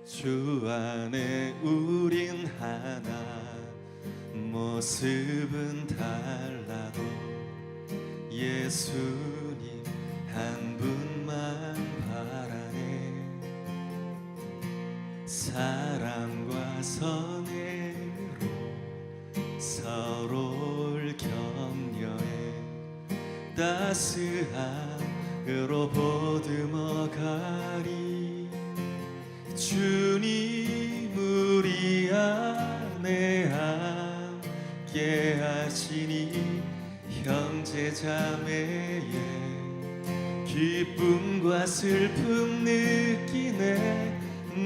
주 안에 우린 하나, 모습은 달라도 예수님 한 분만 바라네. 사랑과 선애로 서로를 격려해 따스함으로 보듬어가리. 주님 우리 안에 함께 하시니 형제 자매의 기쁨과 슬픔 느끼네.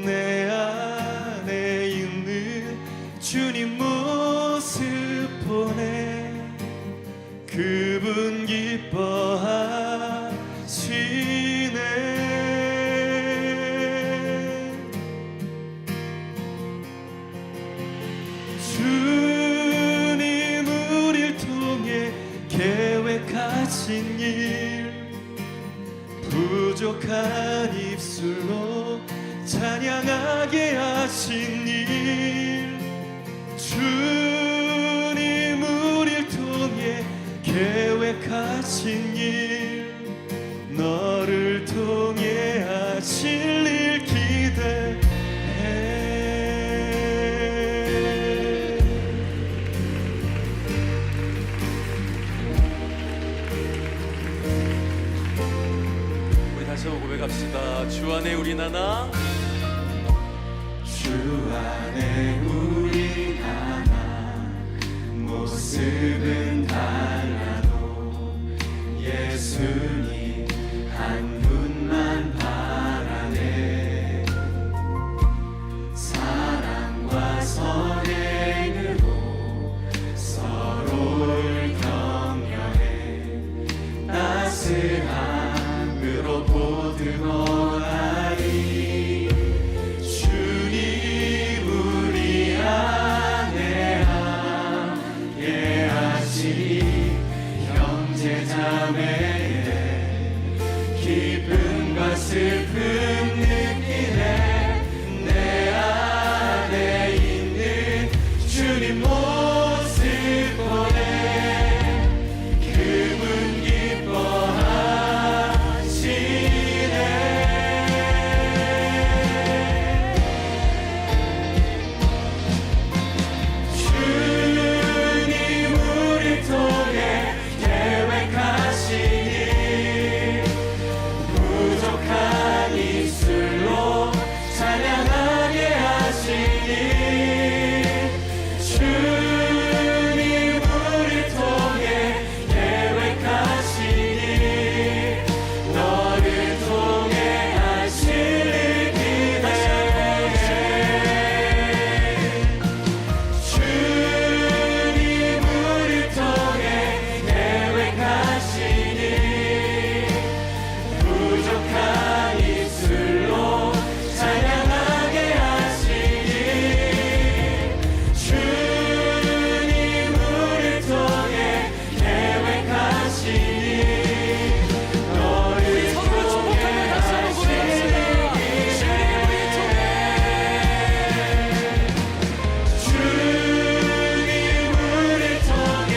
내 안에 있는 주님 모습 보네. 그분 기뻐하시네. 주님 우릴 통해 계획하신 일, 부족한 입술로 찬양하게 하신 일. 주님 우릴 통해 계획하신 일, 너를 통해 하실 일 기대해. 우리 다시 한번 고백합시다. 주 안에 우린 하나, 주 안에 우리 하나, 모습은 달라도 예수님 한 분만 바라네. 사랑과 선행으로 서로를 격려해 따스함으로 보듬어가리. 주님 우리 안에 함께 하시니 형제 자매의 기쁨과 슬픔 느끼네. 내 안에 있는 주님 모습 보네. 그분 기뻐하시네. 주님 우릴 통해 계획하신 일, 부족한 입술로 찬양하게 하신 일. 주님 우릴 통해 계획하신 일, 너를 통해 하실 일 기대해. 주님 우릴 통해 계획하신 일, 부족한 입술로 찬양하게 하신 일. 주님 우릴 통해 계획하신 일, 너를 통해 하실 일 기대해. 주님 우릴 통해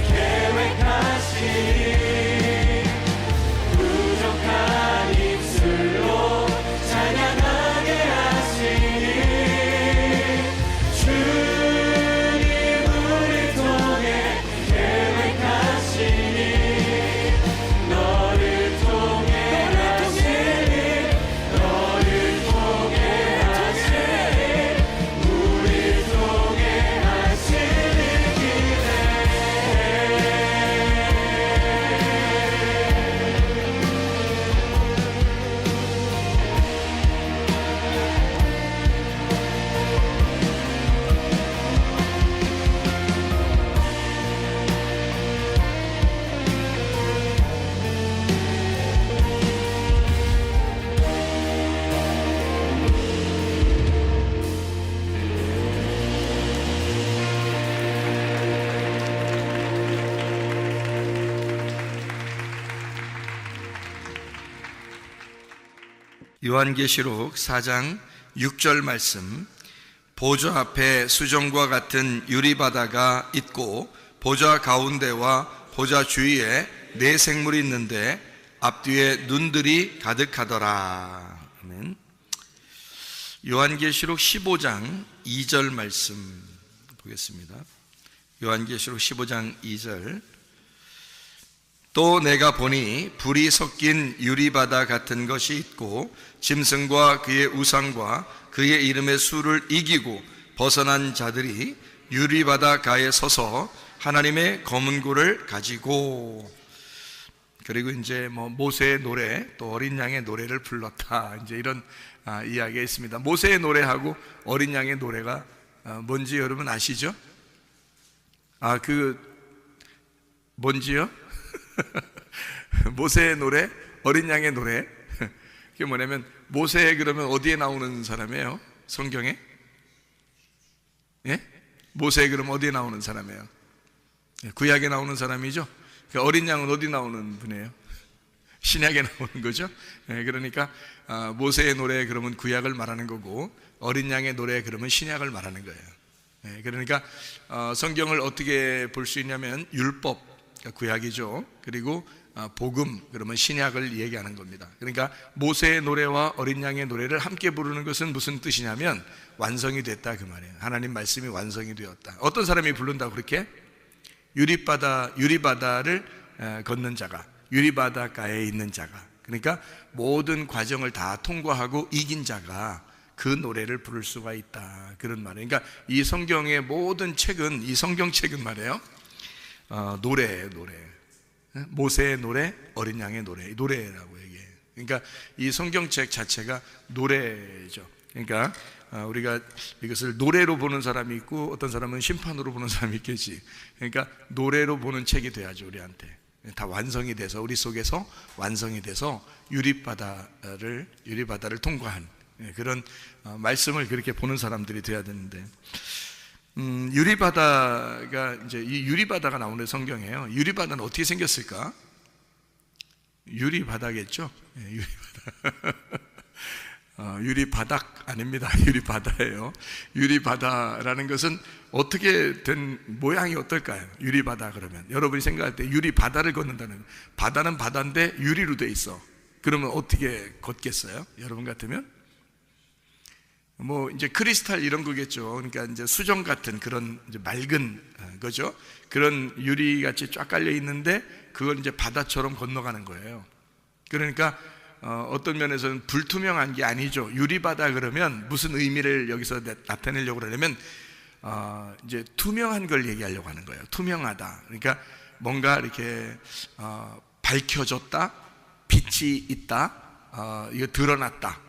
계획하신 일, 부족한 입술로 찬양하게 하신 일. 주님 우릴 통해 계획하신 일, 너를 통해 하실 일, 너를 통해 하실 일, 우릴 통해 하실 일 기대해. 요한계시록 4장 6절 말씀, 보좌 앞에 수정과 같은 유리바다가 있고 보좌 가운데와 보좌 주위에 네 생물이 있는데 앞뒤에 눈들이 가득하더라. 아멘. 요한계시록 15장 2절 말씀 보겠습니다. 요한계시록 15장 2절, 또 내가 보니 불이 섞인 유리바다 같은 것이 있고 짐승과 그의 우상과 그의 이름의 수를 이기고 벗어난 자들이 유리바다 가에 서서 하나님의 검은 고를 가지고, 그리고 이제 모세의 노래, 또 어린 양의 노래를 불렀다, 이제 이런 이야기가 있습니다. 모세의 노래하고 어린 양의 노래가 뭔지 여러분 아시죠? 뭔지요? 모세의 노래, 어린 양의 노래. 그게 뭐냐면, 모세 그러면 어디에 나오는 사람이에요? 성경에? 예? 모세 그러면 어디에 나오는 사람이에요? 구약에 나오는 사람이죠? 어린 양은 어디 나오는 분이에요? 신약에 나오는 거죠? 그러니까 모세의 노래 그러면 구약을 말하는 거고, 어린 양의 노래 그러면 신약을 말하는 거예요. 그러니까 성경을 어떻게 볼 수 있냐면, 율법, 구약이죠. 그리고 복음, 그러면 신약을 얘기하는 겁니다. 그러니까 모세의 노래와 어린 양의 노래를 함께 부르는 것은 무슨 뜻이냐면, 완성이 됐다 그 말이에요. 하나님 말씀이 완성이 되었다. 어떤 사람이 부른다고 그렇게? 유리바다를 걷는 자가, 유리바다가에 있는 자가, 그러니까 모든 과정을 다 통과하고 이긴 자가 그 노래를 부를 수가 있다, 그런 말이에요. 그러니까 이 성경의 모든 책은, 이 성경책은 말이에요, 노래예요, 노래. 모세의 노래, 어린 양의 노래, 노래라고 얘기해요. 그러니까 이 성경책 자체가 노래죠. 그러니까 우리가 이것을 노래로 보는 사람이 있고, 어떤 사람은 심판으로 보는 사람이 있겠지. 그러니까 노래로 보는 책이 돼야죠. 우리한테 다 완성이 돼서, 우리 속에서 완성이 돼서 유리바다를 통과한 그런 말씀을 그렇게 보는 사람들이 돼야 되는데, 유리바다가 이제 이 유리바다가 나오는 성경이에요. 유리바다는 어떻게 생겼을까? 유리바다겠죠? 유리바다. 유리바닥 아닙니다. 유리바다예요. 유리바다라는 것은 어떻게 된 모양이 어떨까요? 유리바다 그러면 여러분이 생각할 때 유리바다를 걷는다는, 바다는 바다인데 유리로 돼 있어. 그러면 어떻게 걷겠어요? 여러분 같으면 이제 크리스탈 이런 거겠죠. 그러니까 이제 수정 같은 그런 이제 맑은 거죠. 그런 유리 같이 쫙 깔려 있는데 그걸 이제 바다처럼 건너가는 거예요. 그러니까 어떤 면에서는 불투명한 게 아니죠. 유리바다 그러면 무슨 의미를 여기서 나타내려고 그러냐면 이제 투명한 걸 얘기하려고 하는 거예요. 투명하다. 그러니까 뭔가 이렇게 밝혀졌다, 빛이 있다, 이거 드러났다.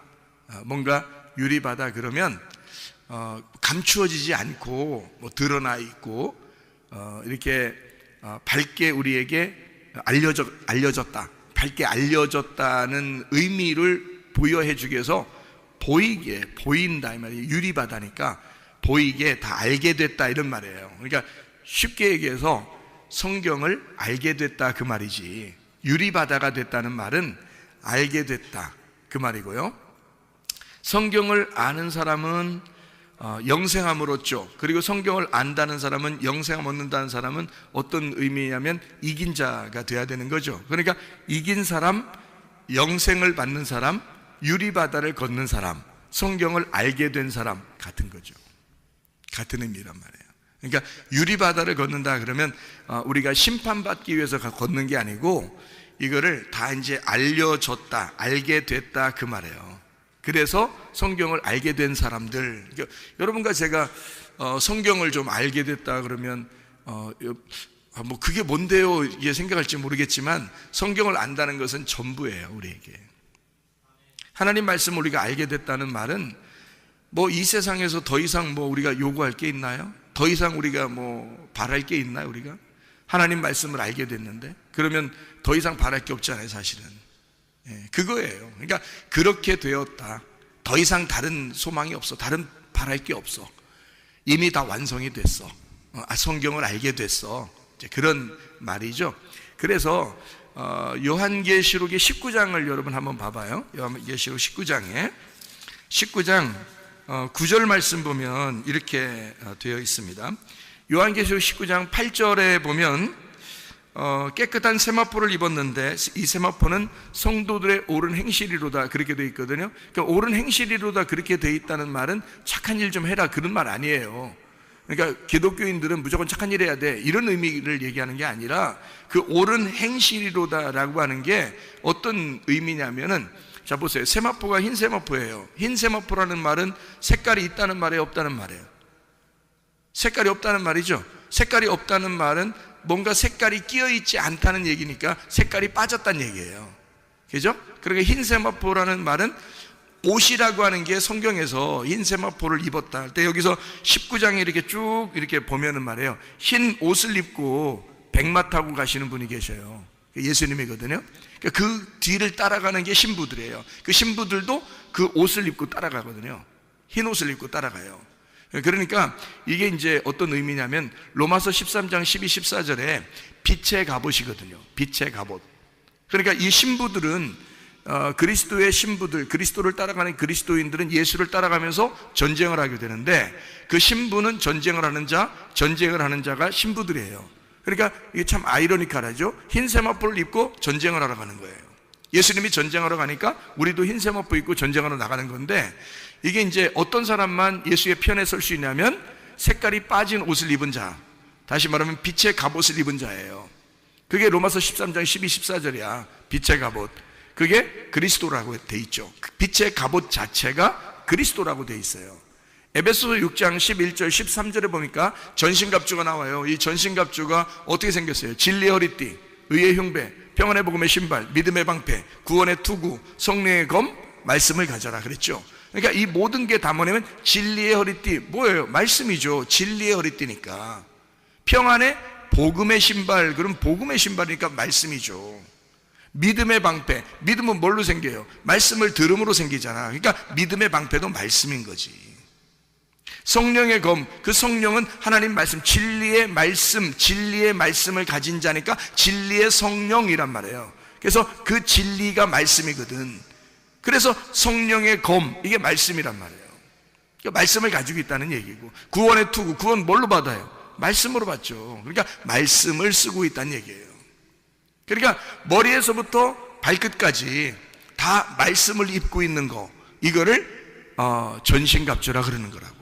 뭔가 유리바다 그러면 감추어지지 않고 드러나 있고 이렇게 밝게 우리에게 알려졌다. 밝게 알려졌다는 의미를 부여해 주기 위해서 보이게, 보인다 이 말이에요. 유리바다니까 보이게 다 알게 됐다 이런 말이에요. 그러니까 쉽게 얘기해서 성경을 알게 됐다 그 말이지, 유리바다가 됐다는 말은 알게 됐다 그 말이고요. 성경을 아는 사람은 영생함을 얻죠. 그리고 성경을 안다는 사람은, 영생함 얻는다는 사람은 어떤 의미냐면 이긴 자가 돼야 되는 거죠. 그러니까 이긴 사람, 영생을 받는 사람, 유리바다를 걷는 사람, 성경을 알게 된 사람 같은 거죠. 같은 의미란 말이에요. 그러니까 유리바다를 걷는다 그러면 우리가 심판받기 위해서 걷는 게 아니고 이거를 다 이제 알려졌다, 알게 됐다 그 말이에요. 그래서 성경을 알게 된 사람들, 그러니까 여러분과 제가 성경을 좀 알게 됐다 그러면 그게 뭔데요? 이게 생각할지 모르겠지만 성경을 안다는 것은 전부예요. 우리에게 하나님 말씀을 우리가 알게 됐다는 말은 이 세상에서 더 이상 우리가 요구할 게 있나요? 더 이상 우리가 바랄 게 있나요? 우리가 하나님 말씀을 알게 됐는데 그러면 더 이상 바랄 게 없잖아요. 사실은 그거예요. 그러니까 그렇게 되었다. 더 이상 다른 소망이 없어. 다른 바랄 게 없어. 이미 다 완성이 됐어. 성경을 알게 됐어. 이제 그런 말이죠. 그래서 요한계시록의 19장을 여러분 한번 봐봐요. 요한계시록 19장에 19장 9절 말씀 보면 이렇게 되어 있습니다. 요한계시록 19장 8절에 보면 깨끗한 세마포를 입었는데 이 세마포는 성도들의 옳은 행실이로다 그렇게 되어 있거든요. 그러니까 옳은 행실이로다 그렇게 되어 있다는 말은 착한 일 좀 해라 그런 말 아니에요. 그러니까 기독교인들은 무조건 착한 일 해야 돼 이런 의미를 얘기하는 게 아니라 그 옳은 행실이로다라고 하는 게 어떤 의미냐면은, 자 보세요. 세마포가 흰 세마포예요. 흰 세마포라는 말은 색깔이 있다는 말이에요, 없다는 말이에요? 색깔이 없다는 말이죠. 색깔이 없다는 말은 뭔가 색깔이 끼어 있지 않다는 얘기니까 색깔이 빠졌다는 얘기예요. 그죠? 그러니까 흰 세마포라는 말은 옷이라고 하는 게 성경에서 흰 세마포를 입었다 할 때 여기서 19장에 이렇게 쭉 이렇게 보면은 말이에요. 흰 옷을 입고 백마 타고 가시는 분이 계셔요. 예수님이거든요. 그 뒤를 따라가는 게 신부들이에요. 그 신부들도 그 옷을 입고 따라가거든요. 흰 옷을 입고 따라가요. 그러니까 이게 이제 어떤 의미냐면 로마서 13장 12, 14절에 빛의 갑옷이거든요. 빛의 갑옷. 그러니까 이 신부들은 그리스도의 신부들, 그리스도를 따라가는 그리스도인들은 예수를 따라가면서 전쟁을 하게 되는데 그 신부는 전쟁을 하는 자, 전쟁을 하는 자가 신부들이에요. 그러니까 이게 참 아이러니컬하죠. 흰 세마포를 입고 전쟁을 하러 가는 거예요. 예수님이 전쟁하러 가니까 우리도 흰 세마포 입고 전쟁하러 나가는 건데, 이게 이제 어떤 사람만 예수의 편에 설 수 있냐면 색깔이 빠진 옷을 입은 자, 다시 말하면 빛의 갑옷을 입은 자예요. 그게 로마서 13장 12, 14절이야. 빛의 갑옷. 그게 그리스도라고 돼 있죠. 빛의 갑옷 자체가 그리스도라고 돼 있어요. 에베소서 6장 11절 13절에 보니까 전신갑주가 나와요. 이 전신갑주가 어떻게 생겼어요? 진리의 허리띠, 의의 흉배, 평안의 복음의 신발, 믿음의 방패, 구원의 투구, 성령의 검, 말씀을 가져라 그랬죠. 그러니까 이 모든 게 다 뭐냐면 진리의 허리띠, 뭐예요? 말씀이죠. 진리의 허리띠니까. 평안의 복음의 신발, 그럼 복음의 신발이니까 말씀이죠. 믿음의 방패, 믿음은 뭘로 생겨요? 말씀을 들음으로 생기잖아. 그러니까 믿음의 방패도 말씀인 거지. 성령의 검, 그 성령은 하나님 말씀, 진리의 말씀, 진리의 말씀을 가진 자니까 진리의 성령이란 말이에요. 그래서 그 진리가 말씀이거든. 그래서 성령의 검, 이게 말씀이란 말이에요. 그러니까 말씀을 가지고 있다는 얘기고, 구원의 투구, 구원 뭘로 받아요? 말씀으로 받죠. 그러니까 말씀을 쓰고 있다는 얘기예요. 그러니까 머리에서부터 발끝까지 다 말씀을 입고 있는 거, 이거를 전신갑주라 그러는 거라고.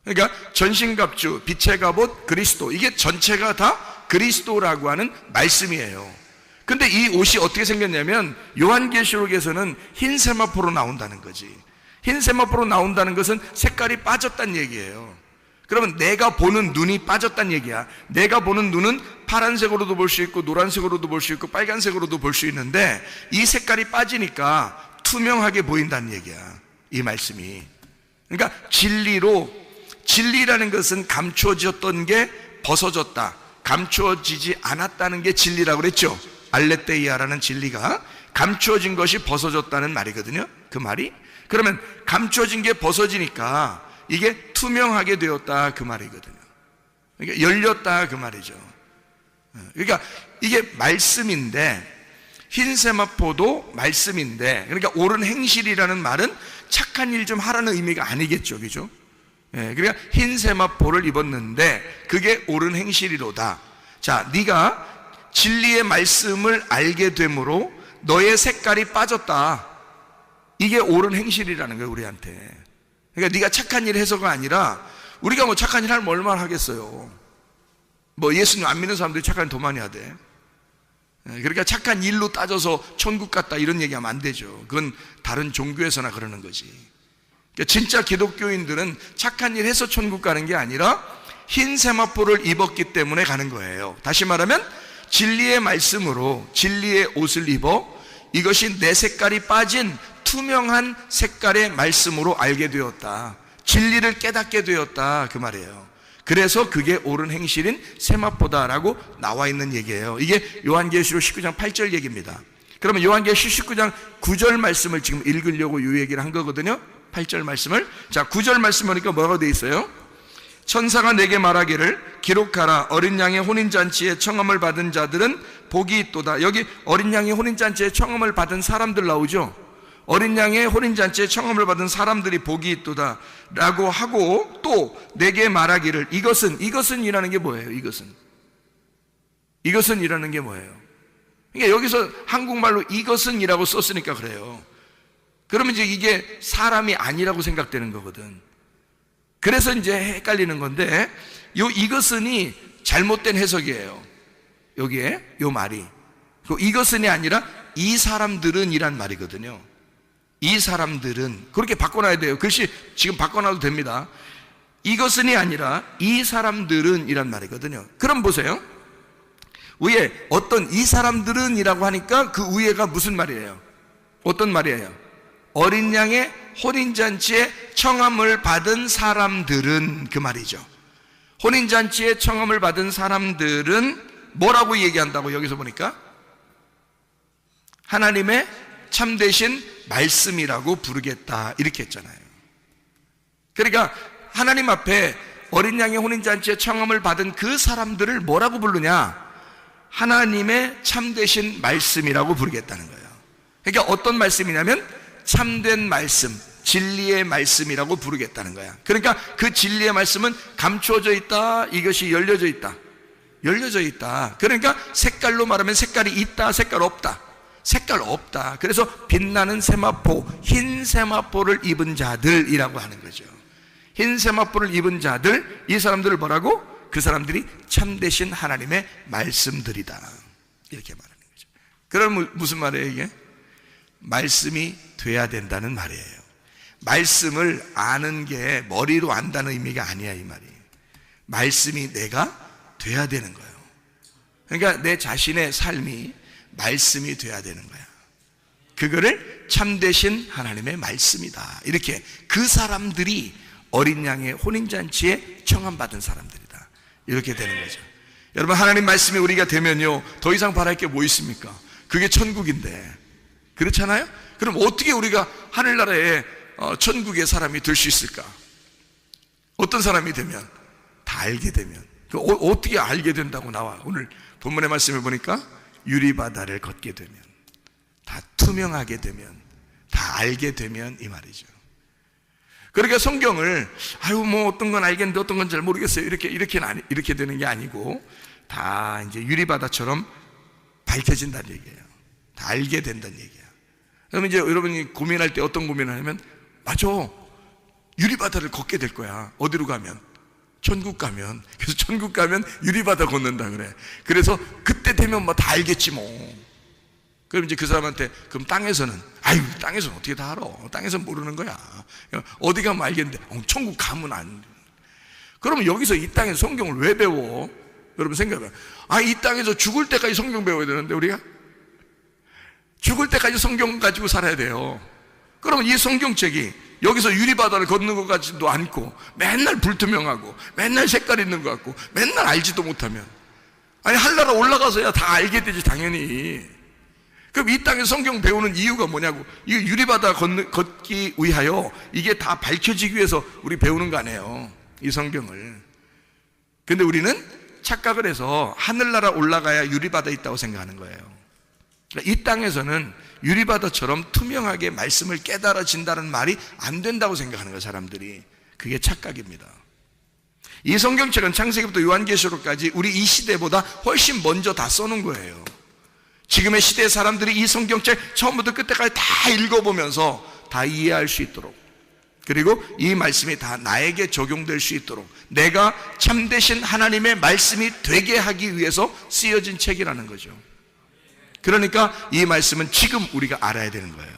그러니까 전신갑주, 빛의 갑옷, 그리스도, 이게 전체가 다 그리스도라고 하는 말씀이에요. 근데 이 옷이 어떻게 생겼냐면 요한계시록에서는 흰 세마포로 나온다는 거지. 흰 세마포로 나온다는 것은 색깔이 빠졌다는 얘기예요. 그러면 내가 보는 눈이 빠졌다는 얘기야. 내가 보는 눈은 파란색으로도 볼 수 있고 노란색으로도 볼 수 있고 빨간색으로도 볼 수 있는데 이 색깔이 빠지니까 투명하게 보인다는 얘기야, 이 말씀이. 그러니까 진리라는 것은 감추어졌던 게 벗어졌다, 감추어지지 않았다는 게 진리라고 그랬죠. 알레테이아라는 진리가 감추어진 것이 벗어졌다는 말이거든요. 그 말이. 그러면 감추어진 게 벗어지니까 이게 투명하게 되었다 그 말이거든요. 그러니까 열렸다 그 말이죠. 그러니까 이게 말씀인데, 흰 세마포도 말씀인데, 그러니까 옳은 행실이라는 말은 착한 일 좀 하라는 의미가 아니겠죠, 그죠? 그러니까 흰 세마포를 입었는데 그게 옳은 행실이로다. 자, 네가 진리의 말씀을 알게 되므로 너의 색깔이 빠졌다. 이게 옳은 행실이라는 거예요, 우리한테. 그러니까 네가 착한 일 해서가 아니라, 우리가 뭐 착한 일 하면 얼마나 하겠어요. 뭐 예수님 안 믿는 사람들이 착한 일 더 많이 하대. 그러니까 착한 일로 따져서 천국 갔다 이런 얘기하면 안 되죠. 그건 다른 종교에서나 그러는 거지. 그러니까 진짜 기독교인들은 착한 일 해서 천국 가는 게 아니라 흰 세마포를 입었기 때문에 가는 거예요. 다시 말하면 진리의 말씀으로 진리의 옷을 입어 이것이 내 색깔이 빠진 투명한 색깔의 말씀으로 알게 되었다. 진리를 깨닫게 되었다 그 말이에요. 그래서 그게 옳은 행실인 세마포다라고 나와 있는 얘기예요. 이게 요한계시록 19장 8절 얘기입니다. 그러면 요한계시록 19장 9절 말씀을 지금 읽으려고 이 얘기를 한 거거든요. 8절 말씀을. 자, 9절 말씀 보니까 뭐라고 돼 있어요? 천사가 내게 말하기를 기록하라. 어린 양의 혼인잔치에 청함을 받은 자들은 복이 있도다. 여기 어린 양의 혼인잔치에 청함을 받은 사람들 나오죠. 어린 양의 혼인잔치에 청함을 받은 사람들이 복이 있도다 라고 하고, 또 내게 말하기를 이것은 이라는 게 뭐예요? 이것은 이라는 게 뭐예요? 그러니까 여기서 한국말로 이것은 이라고 썼으니까 그래요. 그러면 이제 이게 사람이 아니라고 생각되는 거거든. 그래서 이제 헷갈리는 건데, 이것은이 잘못된 해석이에요. 여기에 요 말이 이것은이 아니라 이 사람들은 이란 말이거든요. 이 사람들은, 그렇게 바꿔놔야 돼요. 글씨 지금 바꿔놔도 됩니다. 이것은이 아니라 이 사람들은 이란 말이거든요. 그럼 보세요. 위에 어떤 이 사람들은 이라고 하니까 그 위에가 무슨 말이에요? 어떤 말이에요? 어린 양의 혼인잔치에 청함을 받은 사람들은, 그 말이죠. 혼인잔치에 청함을 받은 사람들은 뭐라고 얘기한다고? 여기서 보니까 하나님의 참되신 말씀이라고 부르겠다 이렇게 했잖아요. 그러니까 하나님 앞에 어린 양의 혼인잔치에 청함을 받은 그 사람들을 뭐라고 부르냐? 하나님의 참되신 말씀이라고 부르겠다는 거예요. 그러니까 어떤 말씀이냐면 참된 말씀, 진리의 말씀이라고 부르겠다는 거야. 그러니까 그 진리의 말씀은 감추어져 있다, 이것이 열려져 있다. 열려져 있다. 그러니까 색깔로 말하면 색깔이 있다, 색깔 없다. 색깔 없다. 그래서 빛나는 세마포, 흰 세마포를 입은 자들이라고 하는 거죠. 흰 세마포를 입은 자들, 이 사람들을 뭐라고? 그 사람들이 참되신 하나님의 말씀들이다 이렇게 말하는 거죠. 그럼 무슨 말이에요 이게? 말씀이 돼야 된다는 말이에요. 말씀을 아는 게 머리로 안다는 의미가 아니야 이 말이. 말씀이 내가 돼야 되는 거예요. 그러니까 내 자신의 삶이 말씀이 돼야 되는 거야. 그거를 참되신 하나님의 말씀이다 이렇게, 그 사람들이 어린 양의 혼인잔치에 청함받은 사람들이다 이렇게 되는 거죠. 여러분, 하나님 말씀이 우리가 되면요 더 이상 바랄 게 뭐 있습니까? 그게 천국인데, 그렇잖아요? 그럼 어떻게 우리가 하늘나라에 천국의 사람이 될 수 있을까? 어떤 사람이 되면? 다 알게 되면. 어떻게 알게 된다고 나와? 오늘 본문의 말씀을 보니까 유리바다를 걷게 되면, 다 투명하게 되면, 다 알게 되면 이 말이죠. 그러니까 성경을 뭐 어떤 건 알겠는데 어떤 건 잘 모르겠어요 이렇게 되는 게 아니고, 다 이제 유리바다처럼 밝혀진다는 얘기예요. 다 알게 된다는 얘기야. 그러면 이제 여러분이 고민할 때 어떤 고민을 하냐면, 맞아, 유리바다를 걷게 될 거야. 어디로 가면? 천국 가면. 그래서 천국 가면 유리바다 걷는다 그래. 그래서 그때 되면 뭐 다 알겠지 뭐. 그럼 이제 그 사람한테, 그럼 땅에서는? 땅에서는 어떻게 다 알아? 땅에서는 모르는 거야. 어디 가면 알겠는데, 천국 가면 안 돼. 그러면 여기서 이 땅에서 성경을 왜 배워? 여러분 생각해봐요. 이 땅에서 죽을 때까지 성경 배워야 되는데 우리가? 죽을 때까지 성경 가지고 살아야 돼요. 그러면 이 성경책이 여기서 유리바다를 걷는 것 같지도 않고, 맨날 불투명하고, 맨날 색깔 있는 것 같고, 맨날 알지도 못하면, 하늘나라 올라가서야 다 알게 되지 당연히. 그럼 이 땅에 성경 배우는 이유가 뭐냐고. 이 유리바다 걷기 위하여 이게 다 밝혀지기 위해서 우리 배우는 거 아니에요, 이 성경을. 근데 우리는 착각을 해서 하늘나라 올라가야 유리바다 있다고 생각하는 거예요. 이 땅에서는 유리바다처럼 투명하게 말씀을 깨달아진다는 말이 안 된다고 생각하는 거예요, 사람들이. 그게 착각입니다. 이 성경책은 창세기부터 요한계시록까지 우리 이 시대보다 훨씬 먼저 다 써놓은 거예요. 지금의 시대의 사람들이 이 성경책 처음부터 끝까지 다 읽어보면서 다 이해할 수 있도록, 그리고 이 말씀이 다 나에게 적용될 수 있도록 내가 참되신 하나님의 말씀이 되게 하기 위해서 쓰여진 책이라는 거죠. 그러니까 이 말씀은 지금 우리가 알아야 되는 거예요.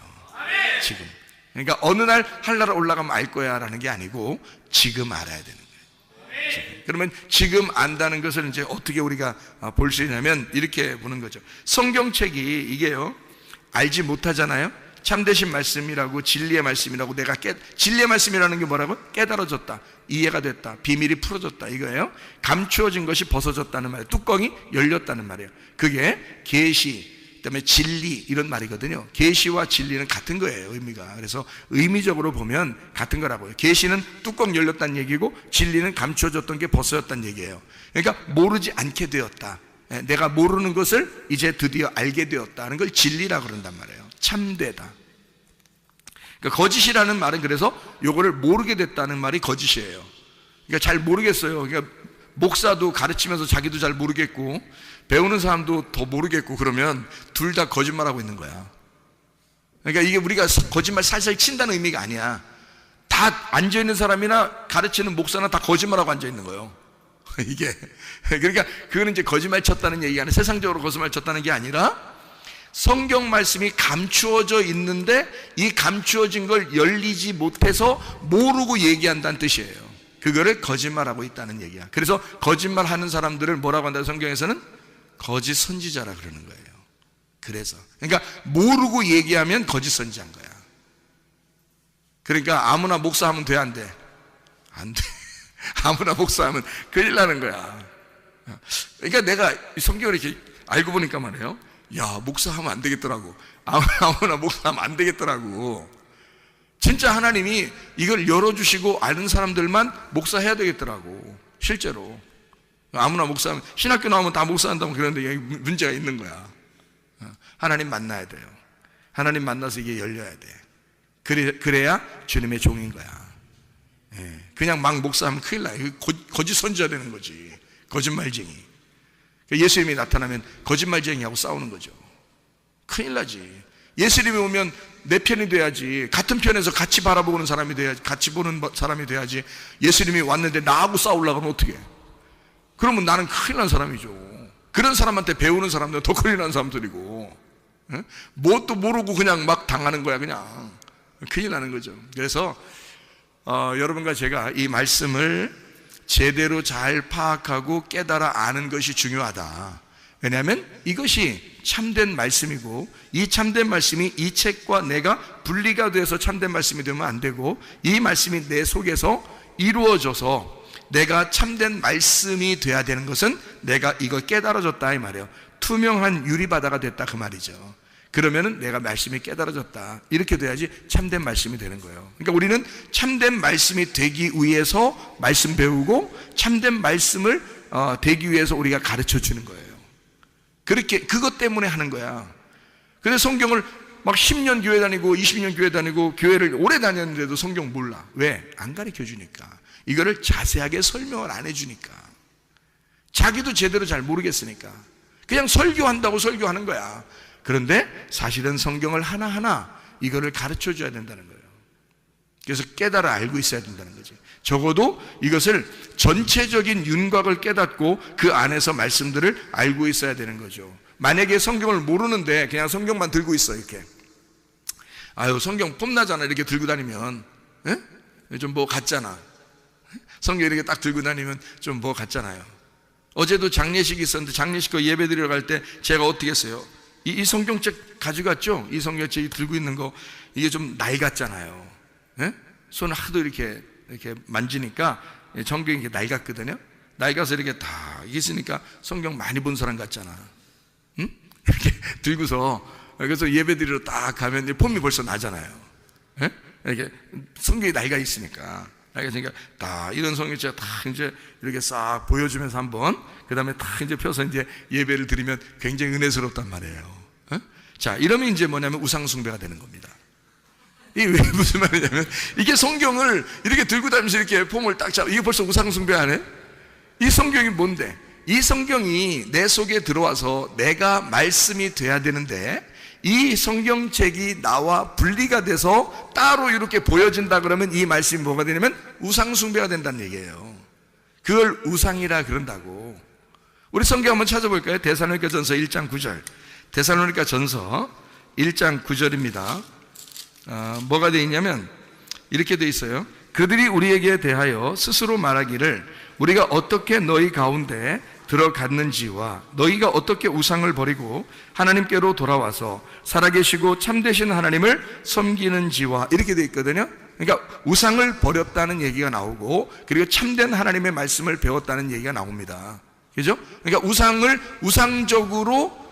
지금. 그러니까 어느 날 하늘나라 올라가면 알 거야 라는 게 아니고 지금 알아야 되는 거예요. 지금. 그러면 지금 안다는 것을 이제 어떻게 우리가 볼 수 있냐면 이렇게 보는 거죠. 성경책이 이게요, 알지 못하잖아요. 참되신 말씀이라고, 진리의 말씀이라고, 진리의 말씀이라는 게 뭐라고? 깨달아졌다, 이해가 됐다, 비밀이 풀어졌다 이거예요. 감추어진 것이 벗어졌다는 말이에요. 뚜껑이 열렸다는 말이에요. 그게 계시, 그다음에 진리 이런 말이거든요. 계시와 진리는 같은 거예요, 의미가. 그래서 의미적으로 보면 같은 거라고요. 계시는 뚜껑 열렸다는 얘기고, 진리는 감추어졌던 게 벗어졌다는 얘기예요. 그러니까 모르지 않게 되었다, 내가 모르는 것을 이제 드디어 알게 되었다는 걸 진리라고 그런단 말이에요. 참되다. 그러니까 거짓이라는 말은 그래서 요거를 모르게 됐다는 말이 거짓이에요. 그러니까 잘 모르겠어요. 그러니까 목사도 가르치면서 자기도 잘 모르겠고 배우는 사람도 더 모르겠고 그러면 둘 다 거짓말하고 있는 거야. 그러니까 이게 우리가 거짓말 살살 친다는 의미가 아니야. 다 앉아있는 사람이나 가르치는 목사나 다 거짓말하고 앉아있는 거예요. 이게 그러니까 그거는 이제 거짓말 쳤다는 얘기가 아니라 세상적으로 거짓말 쳤다는 게 아니라 성경 말씀이 감추어져 있는데 이 감추어진 걸 열리지 못해서 모르고 얘기한다는 뜻이에요. 그거를 거짓말하고 있다는 얘기야. 그래서 거짓말하는 사람들을 뭐라고 한다? 성경에서는 거짓 선지자라 그러는 거예요. 그래서 그러니까 모르고 얘기하면 거짓 선지자인 거야. 그러니까 아무나 목사하면 돼, 안 돼? 안 돼. 아무나 목사하면 큰일 나는 거야. 그러니까 내가 성경을 이렇게 알고 보니까 말이에요. 야, 목사하면 안 되겠더라고. 아무나 목사하면 안 되겠더라고. 진짜 하나님이 이걸 열어주시고 아는 사람들만 목사해야 되겠더라고. 실제로 아무나 목사하면 신학교 나오면 다 목사한다고 그러는데 문제가 있는 거야. 하나님 만나야 돼요. 하나님 만나서 이게 열려야 돼. 그래야 주님의 종인 거야. 그냥 막 목사하면 큰일 나요. 거짓 선지자 되는 거지. 거짓말쟁이. 예수님이 나타나면 거짓말쟁이하고 싸우는 거죠. 큰일 나지. 예수님이 오면 내 편이 돼야지. 같은 편에서 같이 바라보는 사람이 돼야지. 같이 보는 사람이 돼야지. 예수님이 왔는데 나하고 싸우려고 하면 어떻게 해? 그러면 나는 큰일 난 사람이죠. 그런 사람한테 배우는 사람들은 더 큰일 난 사람들이고, 뭣도 모르고 그냥 막 당하는 거야. 그냥 큰일 나는 거죠. 그래서 여러분과 제가 이 말씀을 제대로 잘 파악하고 깨달아 아는 것이 중요하다. 왜냐하면 이것이 참된 말씀이고 이 참된 말씀이 이 책과 내가 분리가 돼서 참된 말씀이 되면 안 되고 이 말씀이 내 속에서 이루어져서 내가 참된 말씀이 돼야 되는 것은 내가 이걸 깨달아졌다 이 말이에요. 투명한 유리바다가 됐다 그 말이죠. 그러면은 내가 말씀이 깨달아졌다 이렇게 돼야지 참된 말씀이 되는 거예요. 그러니까 우리는 참된 말씀이 되기 위해서 말씀 배우고 참된 말씀을 되기 위해서 우리가 가르쳐 주는 거예요. 그렇게 그것 때문에 하는 거야. 근데 성경을 막 10년 교회 다니고 20년 교회 다니고 교회를 오래 다녔는데도 성경 몰라. 왜? 안 가르쳐 주니까. 이거를 자세하게 설명을 안 해주니까. 자기도 제대로 잘 모르겠으니까 그냥 설교한다고 설교하는 거야. 그런데 사실은 성경을 하나하나 이거를 가르쳐 줘야 된다는 거예요. 그래서 깨달아 알고 있어야 된다는 거지. 적어도 이것을 전체적인 윤곽을 깨닫고 그 안에서 말씀들을 알고 있어야 되는 거죠. 만약에 성경을 모르는데 그냥 성경만 들고 있어 이렇게, 아유 성경 뽐나잖아 이렇게 들고 다니면 좀 뭐 같잖아. 성경 이렇게 딱 들고 다니면 좀 뭐 같잖아요. 어제도 장례식이 있었는데 장례식 거 예배 드리러 갈 때 제가 어떻게 했어요? 이 성경책 가져갔죠? 이 성경책 들고 있는 거 이게 좀 낡았잖아요. 손을 하도 이렇게 만지니까 성경이 이렇게 낡았거든요. 낡아서 이렇게 다 있으니까 성경 많이 본 사람 같잖아. 응? 이렇게 들고서 그래서 예배 드리러 딱 가면 폼이 벌써 나잖아요. 이렇게 성경이 낡아 있으니까. 낡았으니까 다 이런 성경책 다 이제 이렇게 싹 보여주면서 한번 그 다음에 다 이제 펴서 이제 예배를 드리면 굉장히 은혜스럽단 말이에요. 자, 이러면 이제 뭐냐면 우상숭배가 되는 겁니다. 이게 왜 무슨 말이냐면 이게 성경을 이렇게 들고 다니면서 이렇게 폼을 딱 잡아. 이게 벌써 우상숭배 안 해? 이 성경이 뭔데? 이 성경이 내 속에 들어와서 내가 말씀이 돼야 되는데 이 성경책이 나와 분리가 돼서 따로 이렇게 보여진다 그러면 이 말씀이 뭐가 되냐면 우상숭배가 된다는 얘기예요. 그걸 우상이라 그런다고. 우리 성경 한번 찾아볼까요? 데살로니가 전서 1장 9절. 데살로니가 전서 1장 9절입니다. 뭐가 되어 있냐면 이렇게 되어 있어요. 그들이 우리에게 대하여 스스로 말하기를 우리가 어떻게 너희 가운데 들어갔는지와 너희가 어떻게 우상을 버리고 하나님께로 돌아와서 살아계시고 참되신 하나님을 섬기는지와 이렇게 되어 있거든요. 그러니까 우상을 버렸다는 얘기가 나오고 그리고 참된 하나님의 말씀을 배웠다는 얘기가 나옵니다. 그죠? 그러니까 우상적으로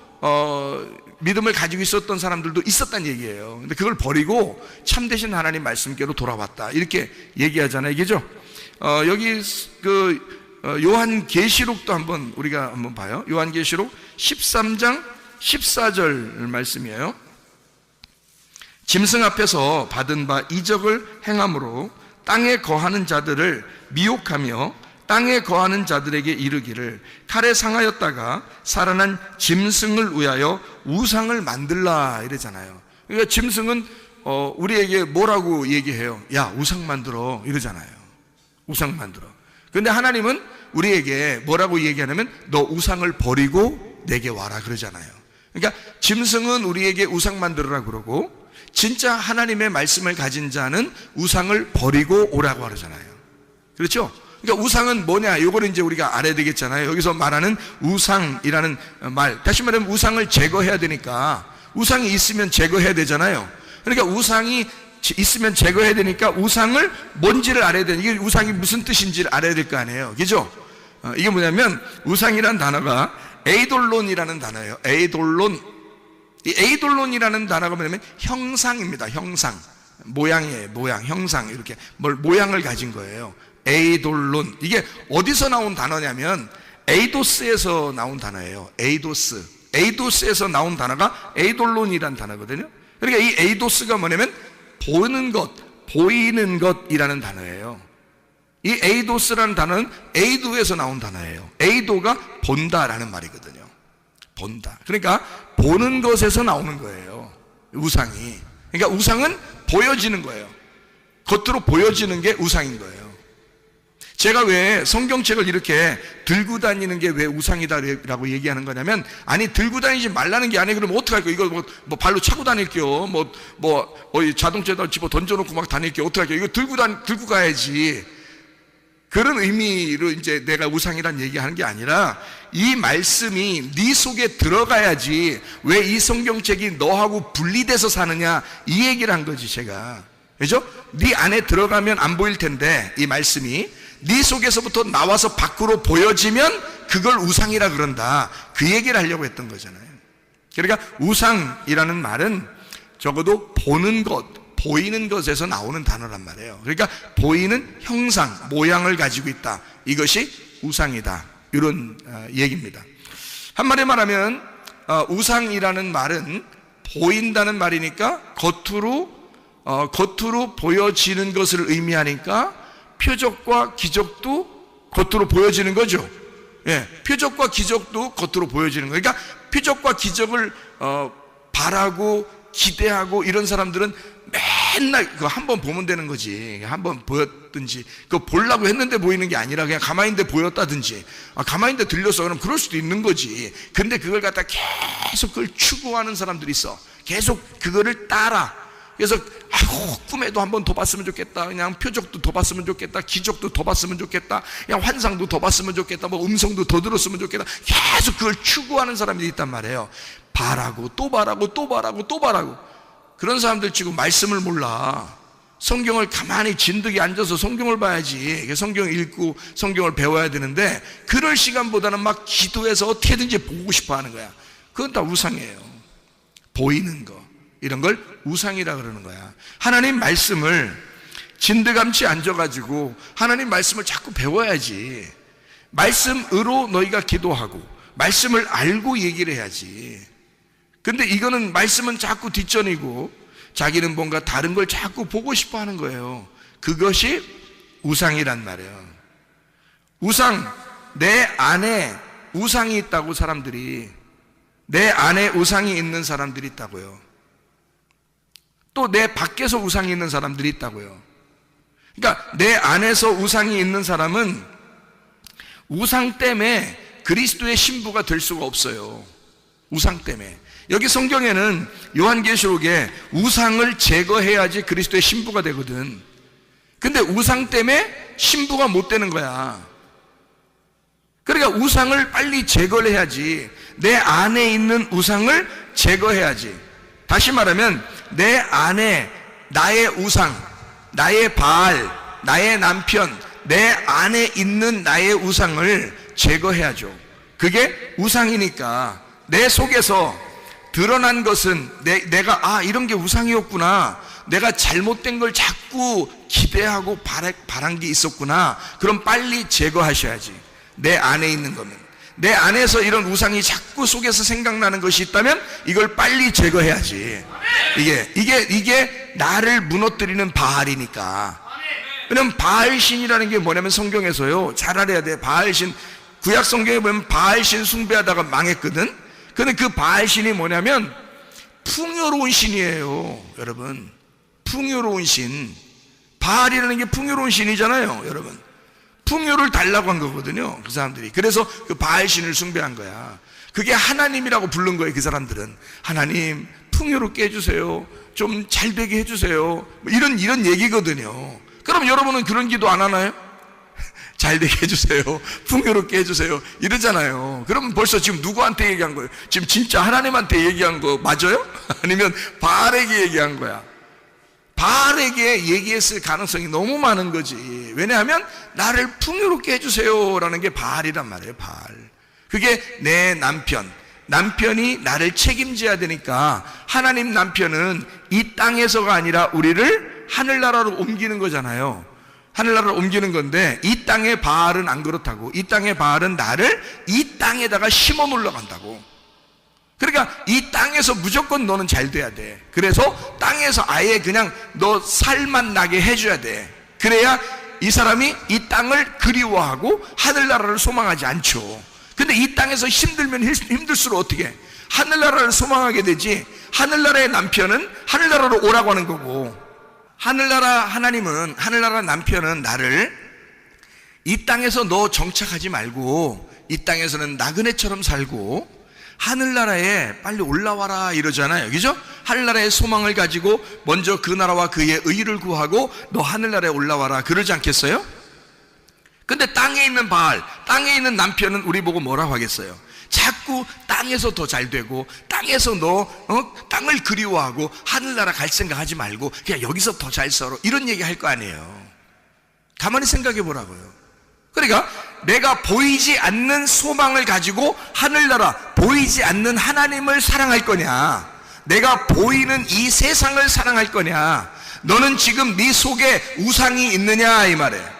믿음을 가지고 있었던 사람들도 있었다는 얘기예요. 근데 그걸 버리고 참되신 하나님 말씀께로 돌아왔다 이렇게 얘기하잖아요. 그죠? 여기 요한계시록도 우리가 한번 봐요. 요한계시록 13장 14절 말씀이에요. 짐승 앞에서 받은 바 이적을 행함으로 땅에 거하는 자들을 미혹하며 땅에 거하는 자들에게 이르기를 칼에 상하였다가 살아난 짐승을 위하여 우상을 만들라 이러잖아요. 그러니까 짐승은 우리에게 뭐라고 얘기해요? 야, 우상 만들어 이러잖아요. 우상 만들어. 그런데 하나님은 우리에게 뭐라고 얘기하냐면 너 우상을 버리고 내게 와라 그러잖아요. 그러니까 짐승은 우리에게 우상 만들어라 그러고 진짜 하나님의 말씀을 가진 자는 우상을 버리고 오라고 하잖아요. 그렇죠? 그러니까 우상은 뭐냐? 요거를 이제 우리가 알아야 되겠잖아요. 여기서 말하는 우상이라는 말, 다시 말하면 우상을 제거해야 되니까, 우상이 있으면 제거해야 되잖아요. 그러니까 우상이 있으면 제거해야 되니까 우상을 뭔지를 알아야 되는, 이게 우상이 무슨 뜻인지를 알아야 될 거 아니에요. 그죠? 이게 뭐냐면 우상이라는 단어가 에이돌론이라는 단어예요. 에이돌론. 이 에이돌론이라는 단어가 뭐냐면 형상입니다. 형상. 모양이에요. 모양, 형상. 이렇게 모양을 가진 거예요. 에이돌론. 이게 어디서 나온 단어냐면 에이도스에서 나온 단어예요. 에이도스. 에이도스에서 나온 단어가 에이돌론이라는 단어거든요. 그러니까 이 에이도스가 뭐냐면 보는 것, 보이는 것이라는 단어예요. 이 에이도스라는 단어는 에이도에서 나온 단어예요. 에이도가 본다라는 말이거든요. 본다. 그러니까 보는 것에서 나오는 거예요. 우상이. 그러니까 우상은 보여지는 거예요. 겉으로 보여지는 게 우상인 거예요. 제가 왜 성경책을 이렇게 들고 다니는 게 왜 우상이다라고 얘기하는 거냐면, 아니 들고 다니지 말라는 게 아니에요. 그러면 어떡할까요? 이거 뭐 발로 차고 다닐게요. 자동차에다 집어 던져놓고 막 다닐게요. 어떡할게요? 이거 들고 가야지. 그런 의미로 이제 내가 우상이란 얘기하는 게 아니라 이 말씀이 네 속에 들어가야지 왜 이 성경책이 너하고 분리돼서 사느냐 이 얘기를 한 거지 제가. 그죠? 네 안에 들어가면 안 보일 텐데 이 말씀이 네 속에서부터 나와서 밖으로 보여지면 그걸 우상이라 그런다. 그 얘기를 하려고 했던 거잖아요. 그러니까 우상이라는 말은 적어도 보는 것, 보이는 것에서 나오는 단어란 말이에요. 그러니까 보이는 형상, 모양을 가지고 있다. 이것이 우상이다. 이런 얘기입니다. 한마디로 말하면 우상이라는 말은 보인다는 말이니까 겉으로 보여지는 것을 의미하니까 표적과 기적도 겉으로 보여지는 거죠. 예, 표적과 기적도 겉으로 보여지는 거예요. 그러니까 표적과 기적을 바라고 기대하고 이런 사람들은 맨날 그거 한번 보면 되는 거지. 한번 보였든지 그거 보려고 했는데 보이는 게 아니라 그냥 가만히 있는데 보였다든지 가만히 있는데 들렸어. 그럼 그럴 수도 있는 거지. 근데 그걸 갖다 계속 그걸 추구하는 사람들이 있어. 계속 그거를 따라. 그래서 꿈에도 한번 더 봤으면 좋겠다. 그냥 표적도 더 봤으면 좋겠다. 기적도 더 봤으면 좋겠다. 그냥 환상도 더 봤으면 좋겠다. 뭐 음성도 더 들었으면 좋겠다. 계속 그걸 추구하는 사람들이 있단 말이에요. 바라고 또 바라고 또 바라고 또 바라고. 그런 사람들 지금 말씀을 몰라. 성경을 가만히 진득이 앉아서 성경을 봐야지. 성경을 읽고 성경을 배워야 되는데 그럴 시간보다는 막 기도해서 어떻게든지 보고 싶어 하는 거야. 그건 다 우상이에요. 보이는 거 이런 걸 우상이라 그러는 거야. 하나님 말씀을 진드감치 앉아가지고 하나님 말씀을 자꾸 배워야지. 말씀으로 너희가 기도하고 말씀을 알고 얘기를 해야지. 근데 이거는 말씀은 자꾸 뒷전이고 자기는 뭔가 다른 걸 자꾸 보고 싶어 하는 거예요. 그것이 우상이란 말이에요. 우상, 내 안에 우상이 있다고 사람들이, 내 안에 우상이 있는 사람들이 있다고요. 또 내 밖에서 우상이 있는 사람들이 있다고요. 그러니까 내 안에서 우상이 있는 사람은 우상 때문에 그리스도의 신부가 될 수가 없어요. 우상 때문에. 여기 성경에는 요한계시록에 우상을 제거해야지 그리스도의 신부가 되거든. 근데 우상 때문에 신부가 못 되는 거야. 그러니까 우상을 빨리 제거를 해야지. 내 안에 있는 우상을 제거해야지. 다시 말하면 내 안에 나의 우상, 나의 바알, 나의 남편, 내 안에 있는 나의 우상을 제거해야죠. 그게 우상이니까 내 속에서 드러난 것은 내가 이런 게 우상이었구나. 내가 잘못된 걸 자꾸 기대하고 바란 게 있었구나. 그럼 빨리 제거하셔야지. 내 안에 있는 거면. 내 안에서 이런 우상이 자꾸 속에서 생각나는 것이 있다면 이걸 빨리 제거해야지. 이게 나를 무너뜨리는 바알이니까. 왜냐면 바알신이라는 게 뭐냐면 성경에서요, 잘 알아야 돼. 바알신, 구약 성경에 보면 바알신 숭배하다가 망했거든. 근데 그 바알신이 뭐냐면 풍요로운 신이에요, 여러분. 풍요로운 신. 바알이라는 게 풍요로운 신이잖아요, 여러분. 풍요를 달라고 한 거거든요, 그 사람들이. 그래서 그 바알신을 숭배한 거야. 그게 하나님이라고 부른 거예요, 그 사람들은. 하나님, 풍요롭게 해주세요. 좀 잘 되게 해주세요. 뭐 이런 얘기거든요. 그럼 여러분은 그런 기도 안 하나요? 잘 되게 해주세요. 풍요롭게 해주세요. 이러잖아요. 그럼 벌써 지금 누구한테 얘기한 거예요? 지금 진짜 하나님한테 얘기한 거 맞아요? 아니면 바알에게 얘기한 거야? 바알에게 얘기했을 가능성이 너무 많은 거지. 왜냐하면 나를 풍요롭게 해주세요 라는 게 바알이란 말이에요. 바알. 그게 내 남편이 나를 책임져야 되니까 하나님 남편은 이 땅에서가 아니라 우리를 하늘나라로 옮기는 거잖아요. 하늘나라로 옮기는 건데, 이 땅의 바알은 안 그렇다고. 이 땅의 바알은 나를 이 땅에다가 심어 놓으러 간다고. 그러니까 이 땅에서 무조건 너는 잘 돼야 돼. 그래서 땅에서 아예 그냥 너 살만 나게 해줘야 돼. 그래야 이 사람이 이 땅을 그리워하고 하늘나라를 소망하지 않죠. 근데 이 땅에서 힘들면 힘들수록 어떻게 해? 하늘나라를 소망하게 되지. 하늘나라의 남편은 하늘나라로 오라고 하는 거고, 하늘나라 남편은 나를 이 땅에서 너 정착하지 말고 이 땅에서는 나그네처럼 살고 하늘나라에 빨리 올라와라 이러잖아요. 그죠? 하늘나라의 소망을 가지고 먼저 그 나라와 그의 의를 구하고 너 하늘나라에 올라와라 그러지 않겠어요? 근데 땅에 있는 바알, 땅에 있는 남편은 우리 보고 뭐라고 하겠어요? 자꾸 땅에서 더 잘 되고 땅에서 땅을 그리워하고 하늘나라 갈 생각하지 말고 그냥 여기서 더 잘 살아, 이런 얘기 할 거 아니에요. 가만히 생각해 보라고요. 그러니까 내가 보이지 않는 소망을 가지고 하늘나라, 보이지 않는 하나님을 사랑할 거냐, 내가 보이는 이 세상을 사랑할 거냐. 너는 지금 네 속에 우상이 있느냐 이 말이에요.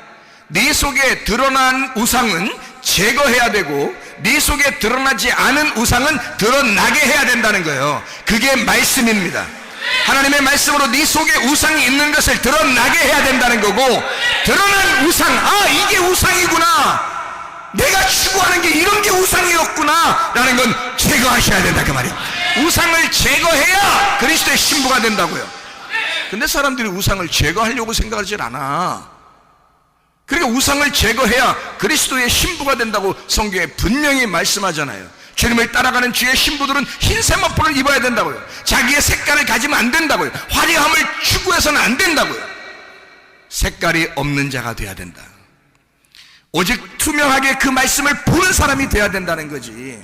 네 속에 드러난 우상은 제거해야 되고 네 속에 드러나지 않은 우상은 드러나게 해야 된다는 거예요. 그게 말씀입니다. 하나님의 말씀으로 네 속에 우상이 있는 것을 드러나게 해야 된다는 거고, 드러난 우상, 아 이게 우상이구나, 내가 추구하는 게 이런 게 우상이었구나 라는 건 제거하셔야 된다 그 말이에요. 우상을 제거해야 그리스도의 신부가 된다고요. 근데 사람들이 우상을 제거하려고 생각하지 않아. 그러니까 우상을 제거해야 그리스도의 신부가 된다고 성경에 분명히 말씀하잖아요. 주님을 따라가는 주의 신부들은 흰 세마포를 입어야 된다고요. 자기의 색깔을 가지면 안 된다고요. 화려함을 추구해서는 안 된다고요. 색깔이 없는 자가 돼야 된다. 오직 투명하게 그 말씀을 보는 사람이 돼야 된다는 거지.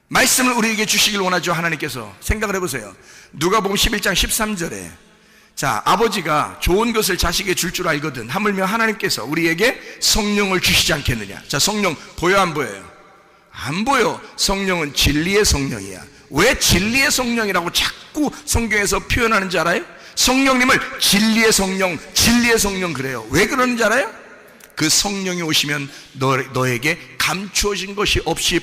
말씀을 우리에게 주시길 원하죠. 하나님께서. 생각을 해보세요. 누가복음 11장 13절에 자, 아버지가 좋은 것을 자식에게 줄 줄 알거든 하물며 하나님께서 우리에게 성령을 주시지 않겠느냐. 자, 성령 보여 안 보여요? 안 보여. 성령은 진리의 성령이야. 왜 진리의 성령이라고 자꾸 성경에서 표현하는지 알아요? 성령님을 진리의 성령 그래요. 왜 그러는지 알아요? 그 성령이 오시면 너에게 감추어진 것이 없이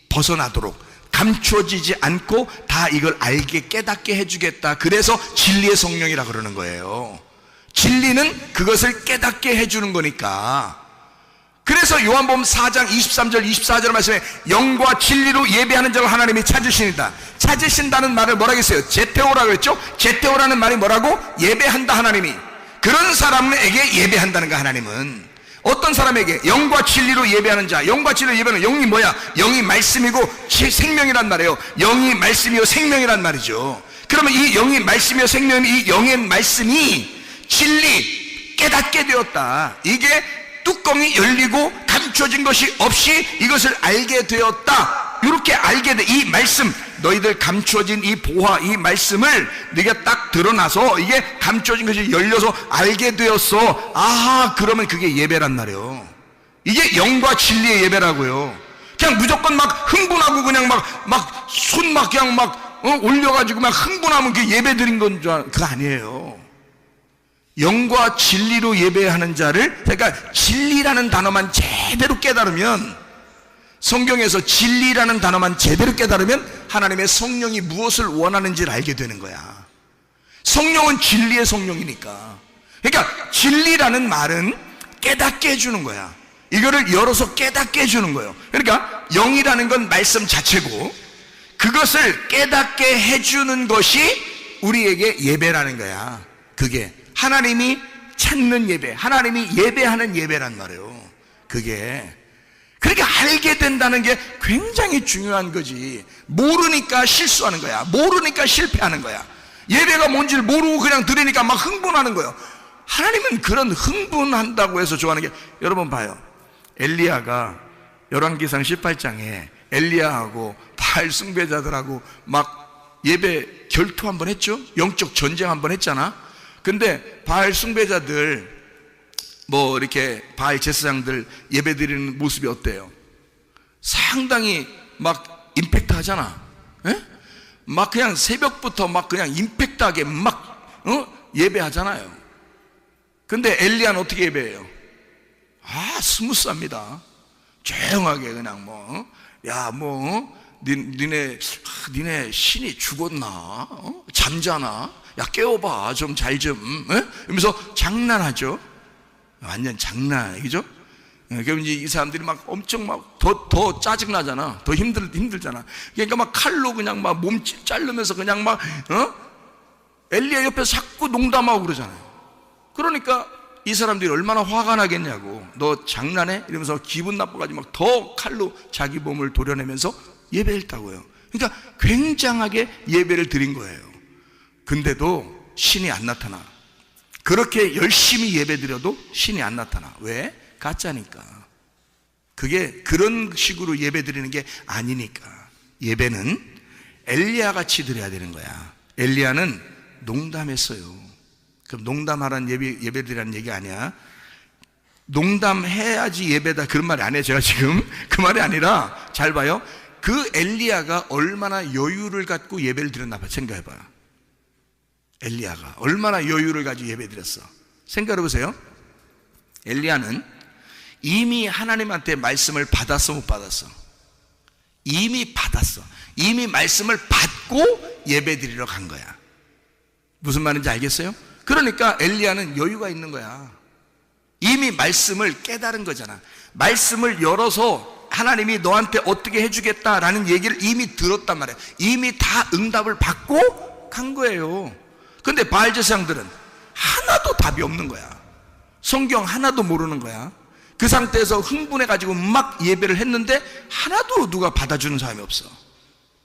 벗어나도록, 감추어지지 않고 다 이걸 알게 깨닫게 해주겠다. 그래서 진리의 성령이라 그러는 거예요. 진리는 그것을 깨닫게 해주는 거니까. 그래서 요한복음 4장 23절 24절 말씀에 영과 진리로 예배하는 자를 하나님이 찾으시니다. 찾으신다는 말을 뭐라고 했어요? 제테오라고 했죠? 제테오라는 말이 뭐라고? 예배한다. 하나님이 그런 사람에게 예배한다는 거. 하나님은 어떤 사람에게? 영과 진리로 예배하는 자. 영과 진리로 예배하는 영이 뭐야? 영이 말씀이고 생명이란 말이에요. 영이 말씀이요 생명이란 말이죠. 그러면 이 영이 말씀이요 생명이, 이 영의 말씀이 진리 깨닫게 되었다. 이게 뚜껑이 열리고 감춰진 것이 없이 이것을 알게 되었다. 이렇게 알게 돼. 이 말씀, 너희들 감춰진 이 보화, 이 말씀을 네가 딱 드러나서 이게 감춰진 것이 열려서 알게 되었어. 아하, 그러면 그게 예배란 말이에요. 이게 영과 진리의 예배라고요. 그냥 무조건 막 흥분하고 그냥 막 손 막 그냥 막 올려가지고 막 흥분하면 그게 예배 드린 건 줄 알아. 그거 아니에요. 영과 진리로 예배하는 자를, 그러니까 진리라는 단어만 제대로 깨달으면 성경에서 진리라는 단어만 제대로 깨달으면 하나님의 성령이 무엇을 원하는지를 알게 되는 거야. 성령은 진리의 성령이니까. 그러니까 진리라는 말은 깨닫게 해주는 거야. 이거를 열어서 깨닫게 해주는 거예요. 그러니까 영이라는 건 말씀 자체고, 그것을 깨닫게 해주는 것이 우리에게 예배라는 거야. 그게 하나님이 찾는 예배, 하나님이 예배하는 예배란 말이에요. 그게 그렇게 알게 된다는 게 굉장히 중요한 거지. 모르니까 실수하는 거야. 모르니까 실패하는 거야. 예배가 뭔지를 모르고 그냥 들으니까 막 흥분하는 거예요. 하나님은 그런 흥분한다고 해서 좋아하는 게, 여러분 봐요. 엘리야가 열왕기상 18장에 엘리야하고 바알 숭배자들하고 막 예배 결투 한번 했죠. 영적 전쟁 한번 했잖아. 근데 바알 숭배자들 뭐 이렇게 바알 제사장들 예배 드리는 모습이 어때요? 상당히 막 임팩트 하잖아. 에? 막 그냥 새벽부터 막 그냥 임팩트하게 막 예배하잖아요. 근데 엘리야는 어떻게 예배해요? 스무스합니다. 조용하게 그냥 뭐 니네 신이 죽었나? 잠자나? 야 깨워봐 좀 잘 좀. 이러면서 장난하죠. 완전 장난, 그죠? 그럼 이제 이 사람들이 막 엄청 막 더 짜증나잖아. 더 힘들잖아. 그러니까 막 칼로 그냥 막 몸 자르면서 그냥 막 엘리야 옆에서 자꾸 농담하고 그러잖아요. 그러니까 이 사람들이 얼마나 화가 나겠냐고. 너 장난해? 이러면서 기분 나빠가지고 막 더 칼로 자기 몸을 도려내면서 예배했다고요. 그러니까 굉장하게 예배를 드린 거예요. 근데도 신이 안 나타나. 그렇게 열심히 예배드려도 신이 안 나타나. 왜? 가짜니까. 그게 그런 식으로 예배드리는 게 아니니까. 예배는 엘리야같이 드려야 되는 거야. 엘리야는 농담했어요. 그럼 농담하라는 예배드리라는 얘기 아니야. 농담해야지 예배다 그런 말이 아니에요. 제가 지금 그 말이 아니라, 잘 봐요. 그 엘리야가 얼마나 여유를 갖고 예배를 드렸나 봐. 생각해봐요. 엘리야가 얼마나 여유를 가지고 예배 드렸어. 생각해보세요. 엘리야는 이미 하나님한테 말씀을 받았어, 못 받았어? 이미 받았어. 이미 말씀을 받고 예배 드리러 간 거야. 무슨 말인지 알겠어요? 그러니까 엘리야는 여유가 있는 거야. 이미 말씀을 깨달은 거잖아. 말씀을 열어서 하나님이 너한테 어떻게 해주겠다라는 얘기를 이미 들었단 말이야. 이미 다 응답을 받고 간 거예요. 근데 바알 제사장들은 하나도 답이 없는 거야. 성경 하나도 모르는 거야. 그 상태에서 흥분해가지고 막 예배를 했는데 하나도 누가 받아주는 사람이 없어.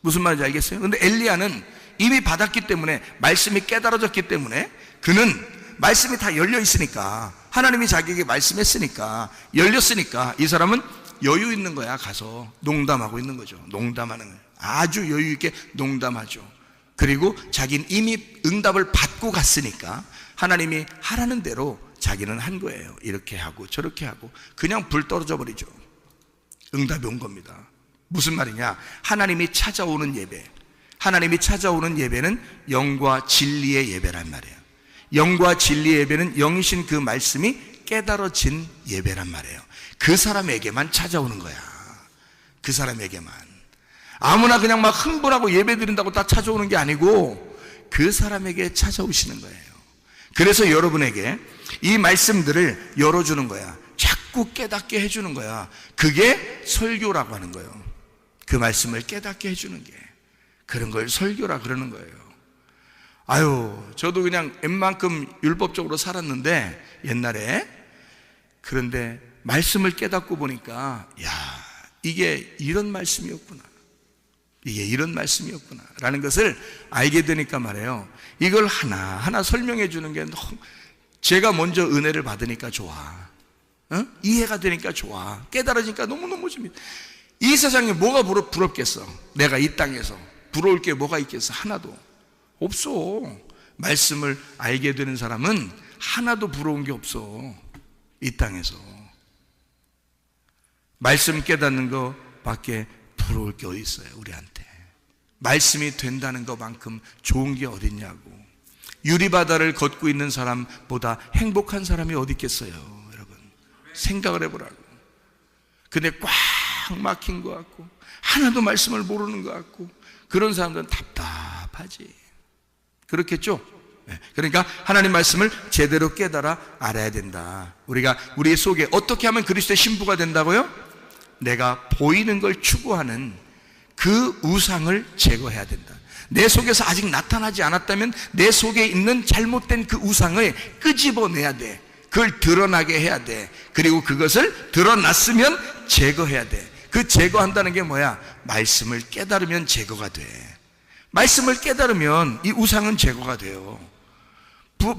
무슨 말인지 알겠어요? 근데 엘리야는 이미 받았기 때문에, 말씀이 깨달아졌기 때문에, 그는 말씀이 다 열려 있으니까, 하나님이 자기에게 말씀했으니까, 열렸으니까 이 사람은 여유 있는 거야. 가서 농담하고 있는 거죠. 농담하는 거예요. 아주 여유 있게 농담하죠. 그리고 자기는 이미 응답을 받고 갔으니까 하나님이 하라는 대로 자기는 한 거예요. 이렇게 하고 저렇게 하고 그냥 불 떨어져 버리죠. 응답이 온 겁니다. 무슨 말이냐? 하나님이 찾아오는 예배, 하나님이 찾아오는 예배는 영과 진리의 예배란 말이에요. 영과 진리의 예배는 영이신 그 말씀이 깨달아진 예배란 말이에요. 그 사람에게만 찾아오는 거야. 그 사람에게만. 아무나 그냥 막 흥분하고 예배 드린다고 다 찾아오는 게 아니고 그 사람에게 찾아오시는 거예요. 그래서 여러분에게 이 말씀들을 열어주는 거야. 자꾸 깨닫게 해주는 거야. 그게 설교라고 하는 거예요. 그 말씀을 깨닫게 해주는 게, 그런 걸 설교라 그러는 거예요. 저도 그냥 웬만큼 율법적으로 살았는데 옛날에, 그런데 말씀을 깨닫고 보니까 이게 이런 말씀이었구나, 이게 이런 말씀이었구나 라는 것을 알게 되니까 말이에요. 이걸 하나하나 설명해 주는 게 제가 먼저 은혜를 받으니까 좋아. 이해가 되니까 좋아. 깨달아지니까 너무너무 좋습니다. 이 세상에 뭐가 부럽겠어? 내가 이 땅에서 부러울 게 뭐가 있겠어? 하나도 없어. 말씀을 알게 되는 사람은 하나도 부러운 게 없어. 이 땅에서 말씀 깨닫는 거 밖에 부러울 게 어디 있어요? 우리한테 말씀이 된다는 것만큼 좋은 게 어딨냐고. 유리바다를 걷고 있는 사람보다 행복한 사람이 어디 있겠어요? 여러분 생각을 해보라고. 근데 꽉 꽉 막힌 것 같고 하나도 말씀을 모르는 것 같고 그런 사람들은 답답하지. 그렇겠죠? 그러니까 하나님 말씀을 제대로 깨달아 알아야 된다. 우리가 우리 속에 어떻게 하면 그리스도의 신부가 된다고요? 내가 보이는 걸 추구하는 그 우상을 제거해야 된다. 내 속에서 아직 나타나지 않았다면 내 속에 있는 잘못된 그 우상을 끄집어내야 돼. 그걸 드러나게 해야 돼. 그리고 그것을 드러났으면 제거해야 돼. 그 제거한다는 게 뭐야? 말씀을 깨달으면 제거가 돼. 말씀을 깨달으면 이 우상은 제거가 돼요.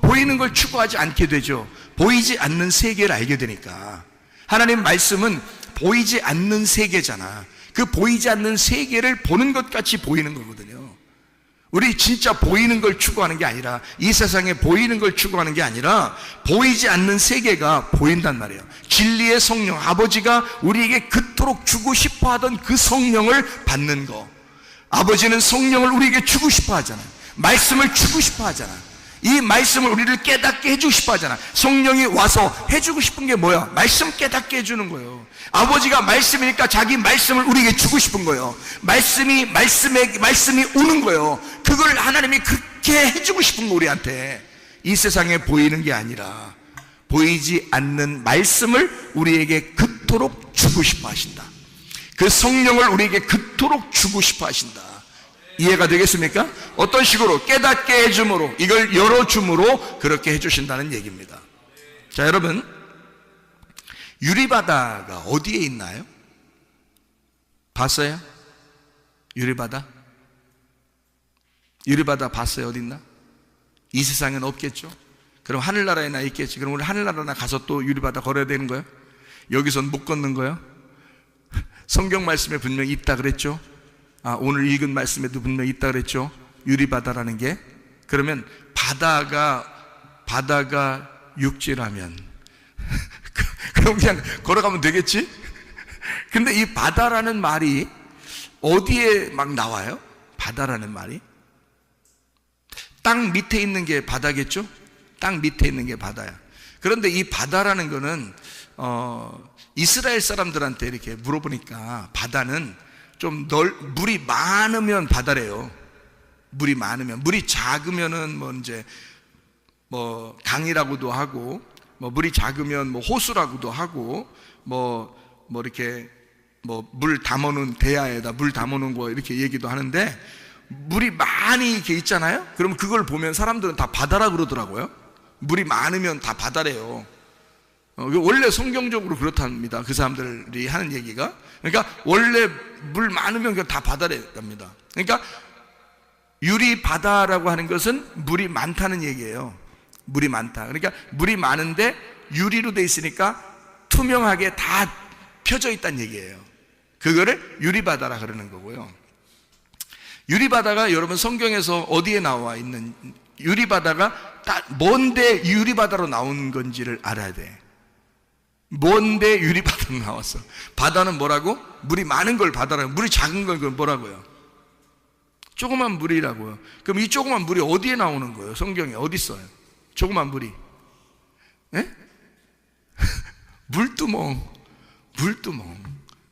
보이는 걸 추구하지 않게 되죠. 보이지 않는 세계를 알게 되니까. 하나님 말씀은 보이지 않는 세계잖아. 그 보이지 않는 세계를 보는 것 같이 보이는 거거든요. 우리 진짜 보이는 걸 추구하는 게 아니라, 이 세상에 보이는 걸 추구하는 게 아니라 보이지 않는 세계가 보인단 말이에요. 진리의 성령, 아버지가 우리에게 그토록 주고 싶어 하던 그 성령을 받는 거. 아버지는 성령을 우리에게 주고 싶어 하잖아요. 말씀을 주고 싶어 하잖아요. 이 말씀을 우리를 깨닫게 해주고 싶어 하잖아. 성령이 와서 해주고 싶은 게 뭐야? 말씀 깨닫게 해주는 거예요. 아버지가 말씀이니까 자기 말씀을 우리에게 주고 싶은 거예요. 말씀이 오는 거예요. 그걸 하나님이 그렇게 해주고 싶은 거 우리한테. 이 세상에 보이는 게 아니라 보이지 않는 말씀을 우리에게 그토록 주고 싶어 하신다. 그 성령을 우리에게 그토록 주고 싶어 하신다. 이해가 되겠습니까? 어떤 식으로? 깨닫게 해줌으로, 이걸 열어줌으로 그렇게 해주신다는 얘기입니다. 자, 여러분, 유리바다가 어디에 있나요? 봤어요? 유리바다? 유리바다 봤어요? 어디 있나? 이 세상엔 없겠죠? 그럼 하늘나라에나 있겠지. 그럼 우리 하늘나라나 가서 또 유리바다 걸어야 되는 거예요? 여기선 못 걷는 거예요? 성경 말씀에 분명히 있다 그랬죠? 오늘 읽은 말씀에도 분명히 있다 그랬죠? 유리바다라는 게. 그러면 바다가 육지라면 그럼 그냥 걸어가면 되겠지? 근데 이 바다라는 말이 어디에 막 나와요? 바다라는 말이 땅 밑에 있는 게 바다겠죠? 땅 밑에 있는 게 바다야. 그런데 이 바다라는 거는 이스라엘 사람들한테 이렇게 물어보니까 바다는 좀 물이 많으면 바다래요. 물이 많으면. 물이 작으면은 뭐 강이라고도 하고, 뭐 물이 작으면 뭐 호수라고도 하고, 이렇게 물 담아놓은 대야에다 물 담아놓은 거 이렇게 얘기도 하는데, 물이 많이 이렇게 있잖아요. 그럼 그걸 보면 사람들은 다 바다라 그러더라고요. 물이 많으면 다 바다래요. 원래 성경적으로 그렇답니다. 그 사람들이 하는 얘기가. 그러니까 원래 물 많으면 그냥 다 바다랍니다. 그러니까 유리바다라고 하는 것은 물이 많다는 얘기예요. 물이 많다. 그러니까 물이 많은데 유리로 돼 있으니까 투명하게 다 펴져 있다는 얘기예요. 그거를 유리바다라 그러는 거고요. 유리바다가 여러분 성경에서 어디에 나와 있는, 유리바다가 뭔데 유리바다로 나온 건지를 알아야 돼. 뭔데 유리바다로 나왔어? 바다는 뭐라고? 물이 많은 걸 바다라고. 물이 작은 걸 뭐라고요? 조그만 물이라고요. 그럼 이 조그만 물이 어디에 나오는 거예요? 성경에 어디 있어요? 조그만 물이? 예?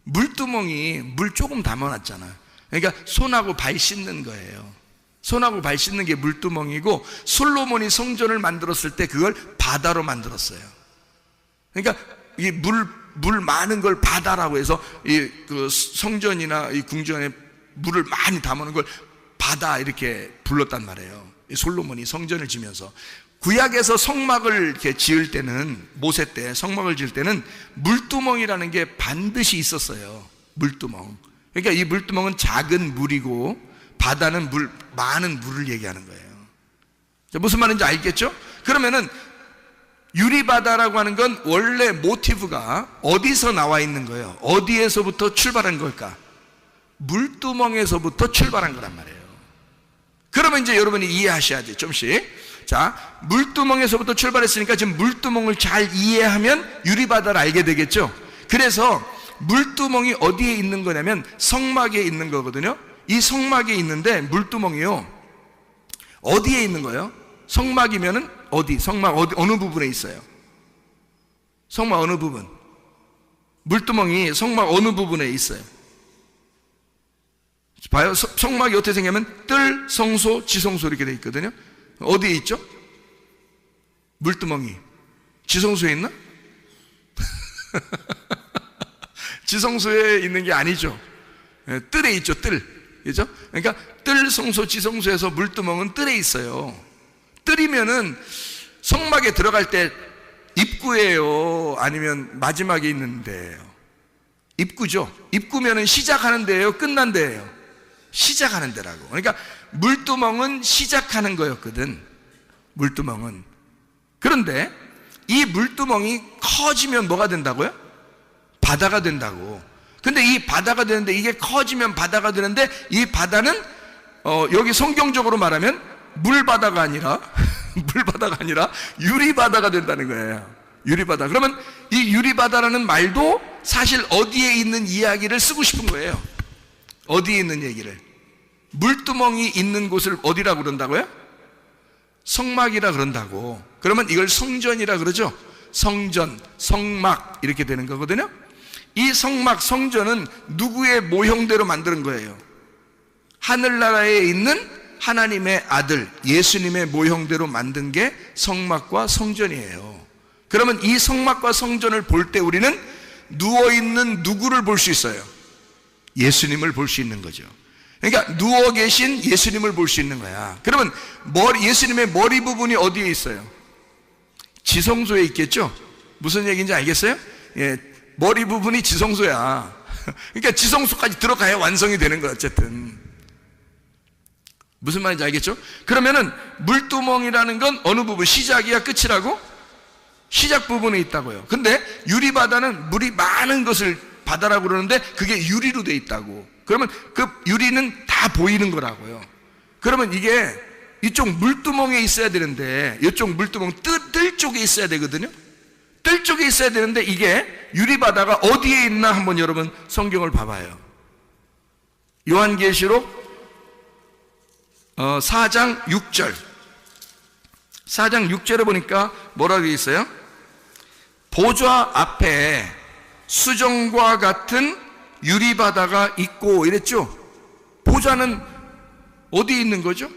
물두멍이 물 조금 담아놨잖아요. 그러니까 손하고 발 씻는 거예요. 손하고 발 씻는 게 물두멍이고, 솔로몬이 성전을 만들었을 때 그걸 바다로 만들었어요. 그러니까 이 물 많은 걸 바다라고 해서 그 성전이나 이 궁전에 물을 많이 담아놓은 걸 바다 이렇게 불렀단 말이에요. 이 솔로몬이 성전을 지면서. 구약에서 성막을 이렇게 지을 때는, 모세 때 성막을 지을 때는 물두멍이라는 게 반드시 있었어요. 물두멍. 그러니까 이 물두멍은 작은 물이고, 바다는 많은 물을 얘기하는 거예요. 무슨 말인지 알겠죠? 그러면은 유리바다라고 하는 건 원래 모티브가 어디서 나와 있는 거예요? 어디에서부터 출발한 걸까? 물두멍에서부터 출발한 거란 말이에요. 그러면 이제 여러분이 이해하셔야지, 좀씩. 자, 물두멍에서부터 출발했으니까 지금 물두멍을 잘 이해하면 유리바다를 알게 되겠죠? 그래서 물두멍이 어디에 있는 거냐면 성막에 있는 거거든요. 이 성막에 있는데 물두멍이요, 어디에 있는 거예요? 성막이면은 어디? 성막 어느 부분에 있어요? 성막 어느 부분? 물두멍이 성막 어느 부분에 있어요? 봐요. 성막이 어떻게 생기면 뜰, 성소, 지성소 이렇게 돼 있거든요. 어디에 있죠? 물두멍이. 지성소에 있나? 지성소에 있는 게 아니죠. 뜰에 있죠, 뜰. 그죠? 그러니까 뜰, 성소, 지성소에서 물두멍은 뜰에 있어요. 뜰이면은 성막에 들어갈 때 입구예요? 아니면 마지막에 있는 데예요? 입구죠. 입구면은 시작하는 데예요? 끝난 데예요? 시작하는 데라고. 그러니까 물두멍은 시작하는 거였거든. 물두멍은. 그런데 이 물두멍이 커지면 뭐가 된다고요? 바다가 된다고. 근데 이 바다가 되는데, 이게 커지면 바다가 되는데, 이 바다는 여기 성경적으로 말하면 물바다가 아니라 물바다가 아니라 유리바다가 된다는 거예요. 유리바다. 그러면 이 유리바다라는 말도 사실 어디에 있는 이야기를 쓰고 싶은 거예요. 어디에 있는 얘기를. 물두멍이 있는 곳을 어디라고 그런다고요? 성막이라 그런다고. 그러면 이걸 성전이라 그러죠. 성전, 성막 이렇게 되는 거거든요. 이 성막, 성전은 누구의 모형대로 만드는 거예요? 하늘나라에 있는 하나님의 아들 예수님의 모형대로 만든 게 성막과 성전이에요. 그러면 이 성막과 성전을 볼 때 우리는 누워있는 누구를 볼 수 있어요? 예수님을 볼 수 있는 거죠. 그러니까 누워 계신 예수님을 볼 수 있는 거야. 그러면 예수님의 머리 부분이 어디에 있어요? 지성소에 있겠죠? 무슨 얘기인지 알겠어요? 예, 머리 부분이 지성소야. 그러니까 지성소까지 들어가야 완성이 되는 거야. 어쨌든 무슨 말인지 알겠죠? 그러면은 물두멍이라는 건 어느 부분, 시작이야 끝이라고? 시작 부분에 있다고요. 근데 유리바다는 물이 많은 것을 바다라고 그러는데 그게 유리로 돼 있다고. 그러면 그 유리는 다 보이는 거라고요. 그러면 이게 이쪽 물두멍에 있어야 되는데 이쪽 물두멍 뜰 쪽에 있어야 되거든요. 뜰 쪽에 있어야 되는데 이게 유리바다가 어디에 있나 한번 여러분 성경을 봐봐요. 요한계시록 4장 6절 4장 6절에 보니까 뭐라고 되어 있어요? 보좌 앞에 수정과 같은 유리바다가 있고 이랬죠. 보좌는 어디에 있는 거죠?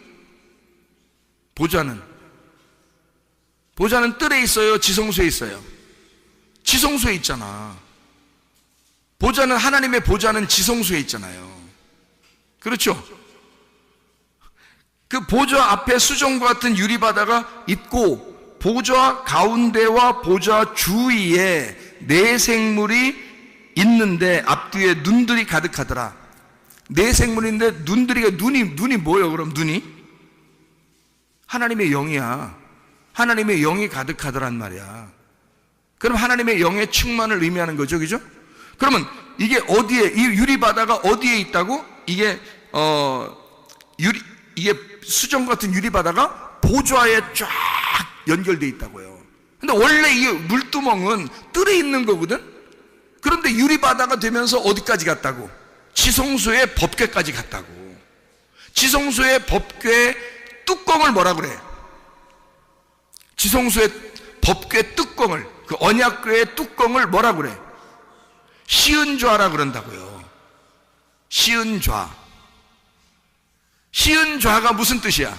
보좌는 뜰에 있어요? 지성소에 있어요? 지성소에 있잖아. 보좌는, 하나님의 보좌는 지성소에 있잖아요. 그렇죠? 그 보좌 앞에 수정과 같은 유리바다가 있고 보좌 가운데와 보좌 주위에 네 생물이 있는데 앞뒤에 눈들이 가득하더라. 네 생물인데 눈이 뭐예요? 그럼 눈이? 하나님의 영이야. 하나님의 영이 가득하더란 말이야. 그럼 하나님의 영의 충만을 의미하는 거죠. 그죠? 그러면 이게 어디에, 이 유리바다가 어디에 있다고? 이게 수정 같은 유리바다가 보좌에 쫙 연결되어 있다고요. 근데 원래 이 물두멍은 뜰에 있는 거거든? 그런데 유리바다가 되면서 어디까지 갔다고? 지성소의 법궤까지 갔다고. 지성소의 법궤 뚜껑을 뭐라 그래? 지성소의 법궤 뚜껑을, 그 언약궤의 뚜껑을 뭐라 그래? 시은좌라 그런다고요. 시은좌. 시은좌가 무슨 뜻이야?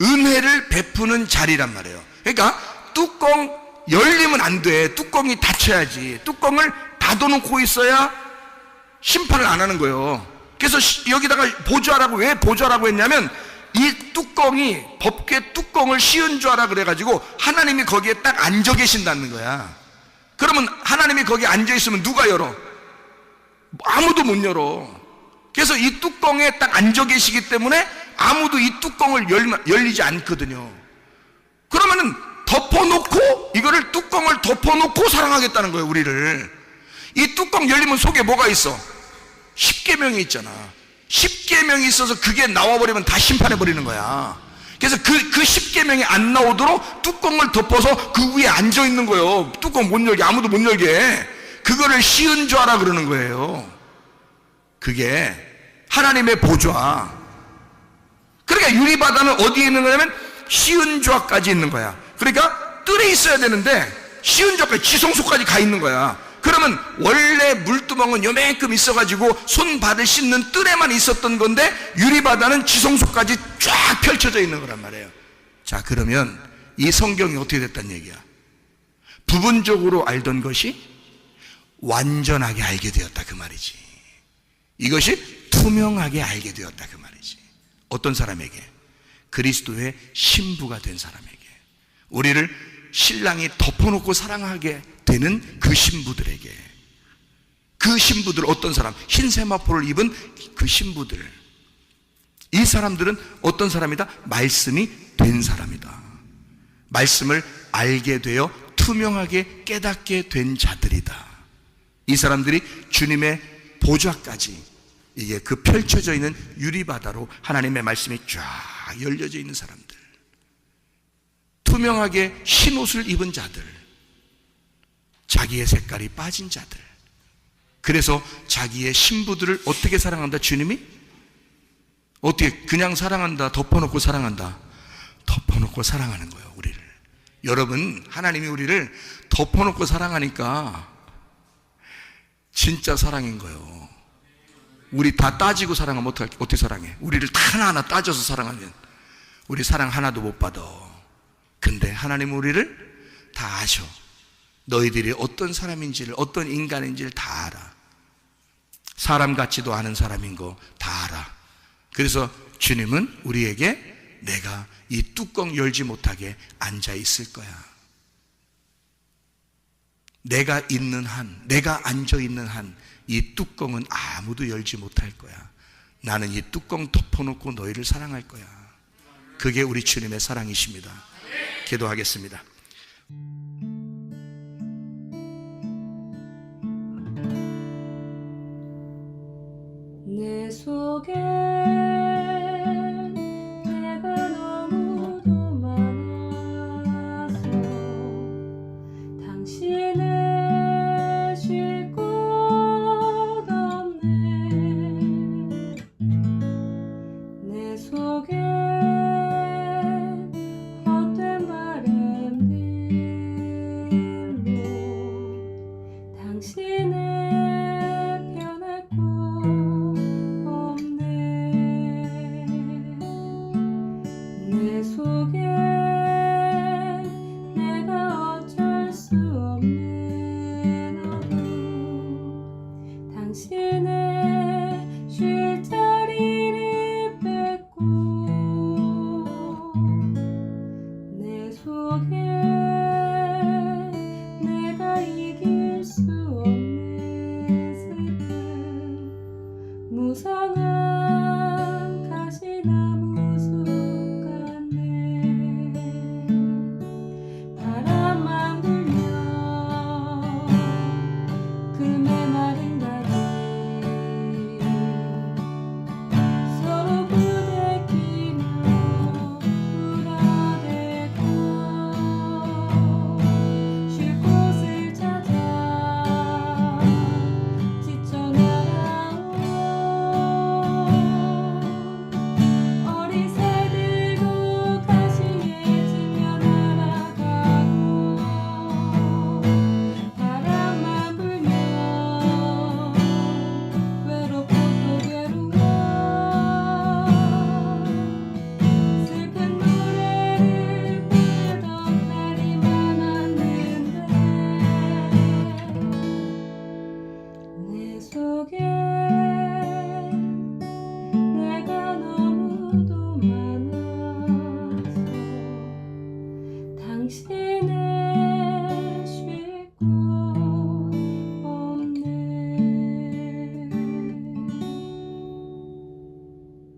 은혜를 베푸는 자리란 말이에요. 그러니까 뚜껑 열리면 안 돼. 뚜껑이 닫혀야지. 뚜껑을 닫아놓고 있어야 심판을 안 하는 거예요. 그래서 여기다가 보좌라고, 왜 보좌라고 했냐면 이 뚜껑이, 법궤 뚜껑을 시은좌라 그래가지고 하나님이 거기에 딱 앉아 계신다는 거야. 그러면 하나님이 거기에 앉아 있으면 누가 열어? 아무도 못 열어. 그래서 이 뚜껑에 딱 앉아 계시기 때문에 아무도 이 뚜껑을 열리지 않거든요. 그러면은 덮어놓고, 이거를 뚜껑을 덮어놓고 사랑하겠다는 거예요, 우리를. 이 뚜껑 열리면 속에 뭐가 있어? 십계명이 있잖아. 십계명이 있어서 그게 나와버리면 다 심판해버리는 거야. 그래서 그 십계명이 안 나오도록 뚜껑을 덮어서 그 위에 앉아있는 거예요. 뚜껑 못 열게, 아무도 못 열게. 그거를 시은좌라 그러는 거예요. 그게 하나님의 보좌. 그러니까 유리바다는 어디에 있는 거냐면 시은좌까지 있는 거야. 그러니까 뜰에 있어야 되는데 시은적까지 지성소까지 가 있는 거야. 그러면 원래 물두멍은 요만큼 있어가지고 손발을 씻는 뜰에만 있었던 건데 유리바다는 지성소까지 쫙 펼쳐져 있는 거란 말이에요. 자, 그러면 이 성경이 어떻게 됐단 얘기야? 부분적으로 알던 것이 완전하게 알게 되었다 그 말이지. 이것이 투명하게 알게 되었다 그 말이지. 어떤 사람에게? 그리스도의 신부가 된 사람에게. 우리를 신랑이 덮어놓고 사랑하게 되는 그 신부들에게. 그 신부들 어떤 사람? 흰 세마포를 입은 그 신부들. 이 사람들은 어떤 사람이다? 말씀이 된 사람이다. 말씀을 알게 되어 투명하게 깨닫게 된 자들이다. 이 사람들이 주님의 보좌까지 이게 그 펼쳐져 있는 유리바다로 하나님의 말씀이 쫙 열려져 있는 사람들, 투명하게 흰 옷을 입은 자들, 자기의 색깔이 빠진 자들. 그래서 자기의 신부들을 어떻게 사랑한다? 주님이 어떻게 그냥 사랑한다, 덮어놓고 사랑한다? 덮어놓고 사랑하는 거예요, 우리를. 여러분, 하나님이 우리를 덮어놓고 사랑하니까 진짜 사랑인 거예요. 우리 다 따지고 사랑하면 어떻게 사랑해? 우리를 다 하나하나 따져서 사랑하면 우리 사랑 하나도 못 받아. 근데 하나님은 우리를 다 아셔. 너희들이 어떤 사람인지를, 어떤 인간인지를 다 알아. 사람 같지도 않은 사람인 거 다 알아. 그래서 주님은 우리에게 내가 이 뚜껑 열지 못하게 앉아 있을 거야. 내가 있는 한, 내가 앉아 있는 한 이 뚜껑은 아무도 열지 못할 거야. 나는 이 뚜껑 덮어놓고 너희를 사랑할 거야. 그게 우리 주님의 사랑이십니다. 기도하겠습니다. 내 속에 내가 너무도 많아서 당신을 쉴 곳 없네. 내 속에 헛된 바램들로 당신을 변할 곳 내 속에 내가 어쩔 수 없는 어둠, 당신의 쉴 자리를 뺏고 내 속에 내가 이길 수 없는 슬픔, 무성한 가시나무 숲 바람만 불면 그 메마른 다리 서로 부대끼며 울어대고 쉴 곳을 찾아 지쳐 날아온 어리새 들고 가시에 지며 날아가고 바람만 불면 외롭고 또 괴로워 슬픈 노래를 부르던 날이 많았는데 내 속에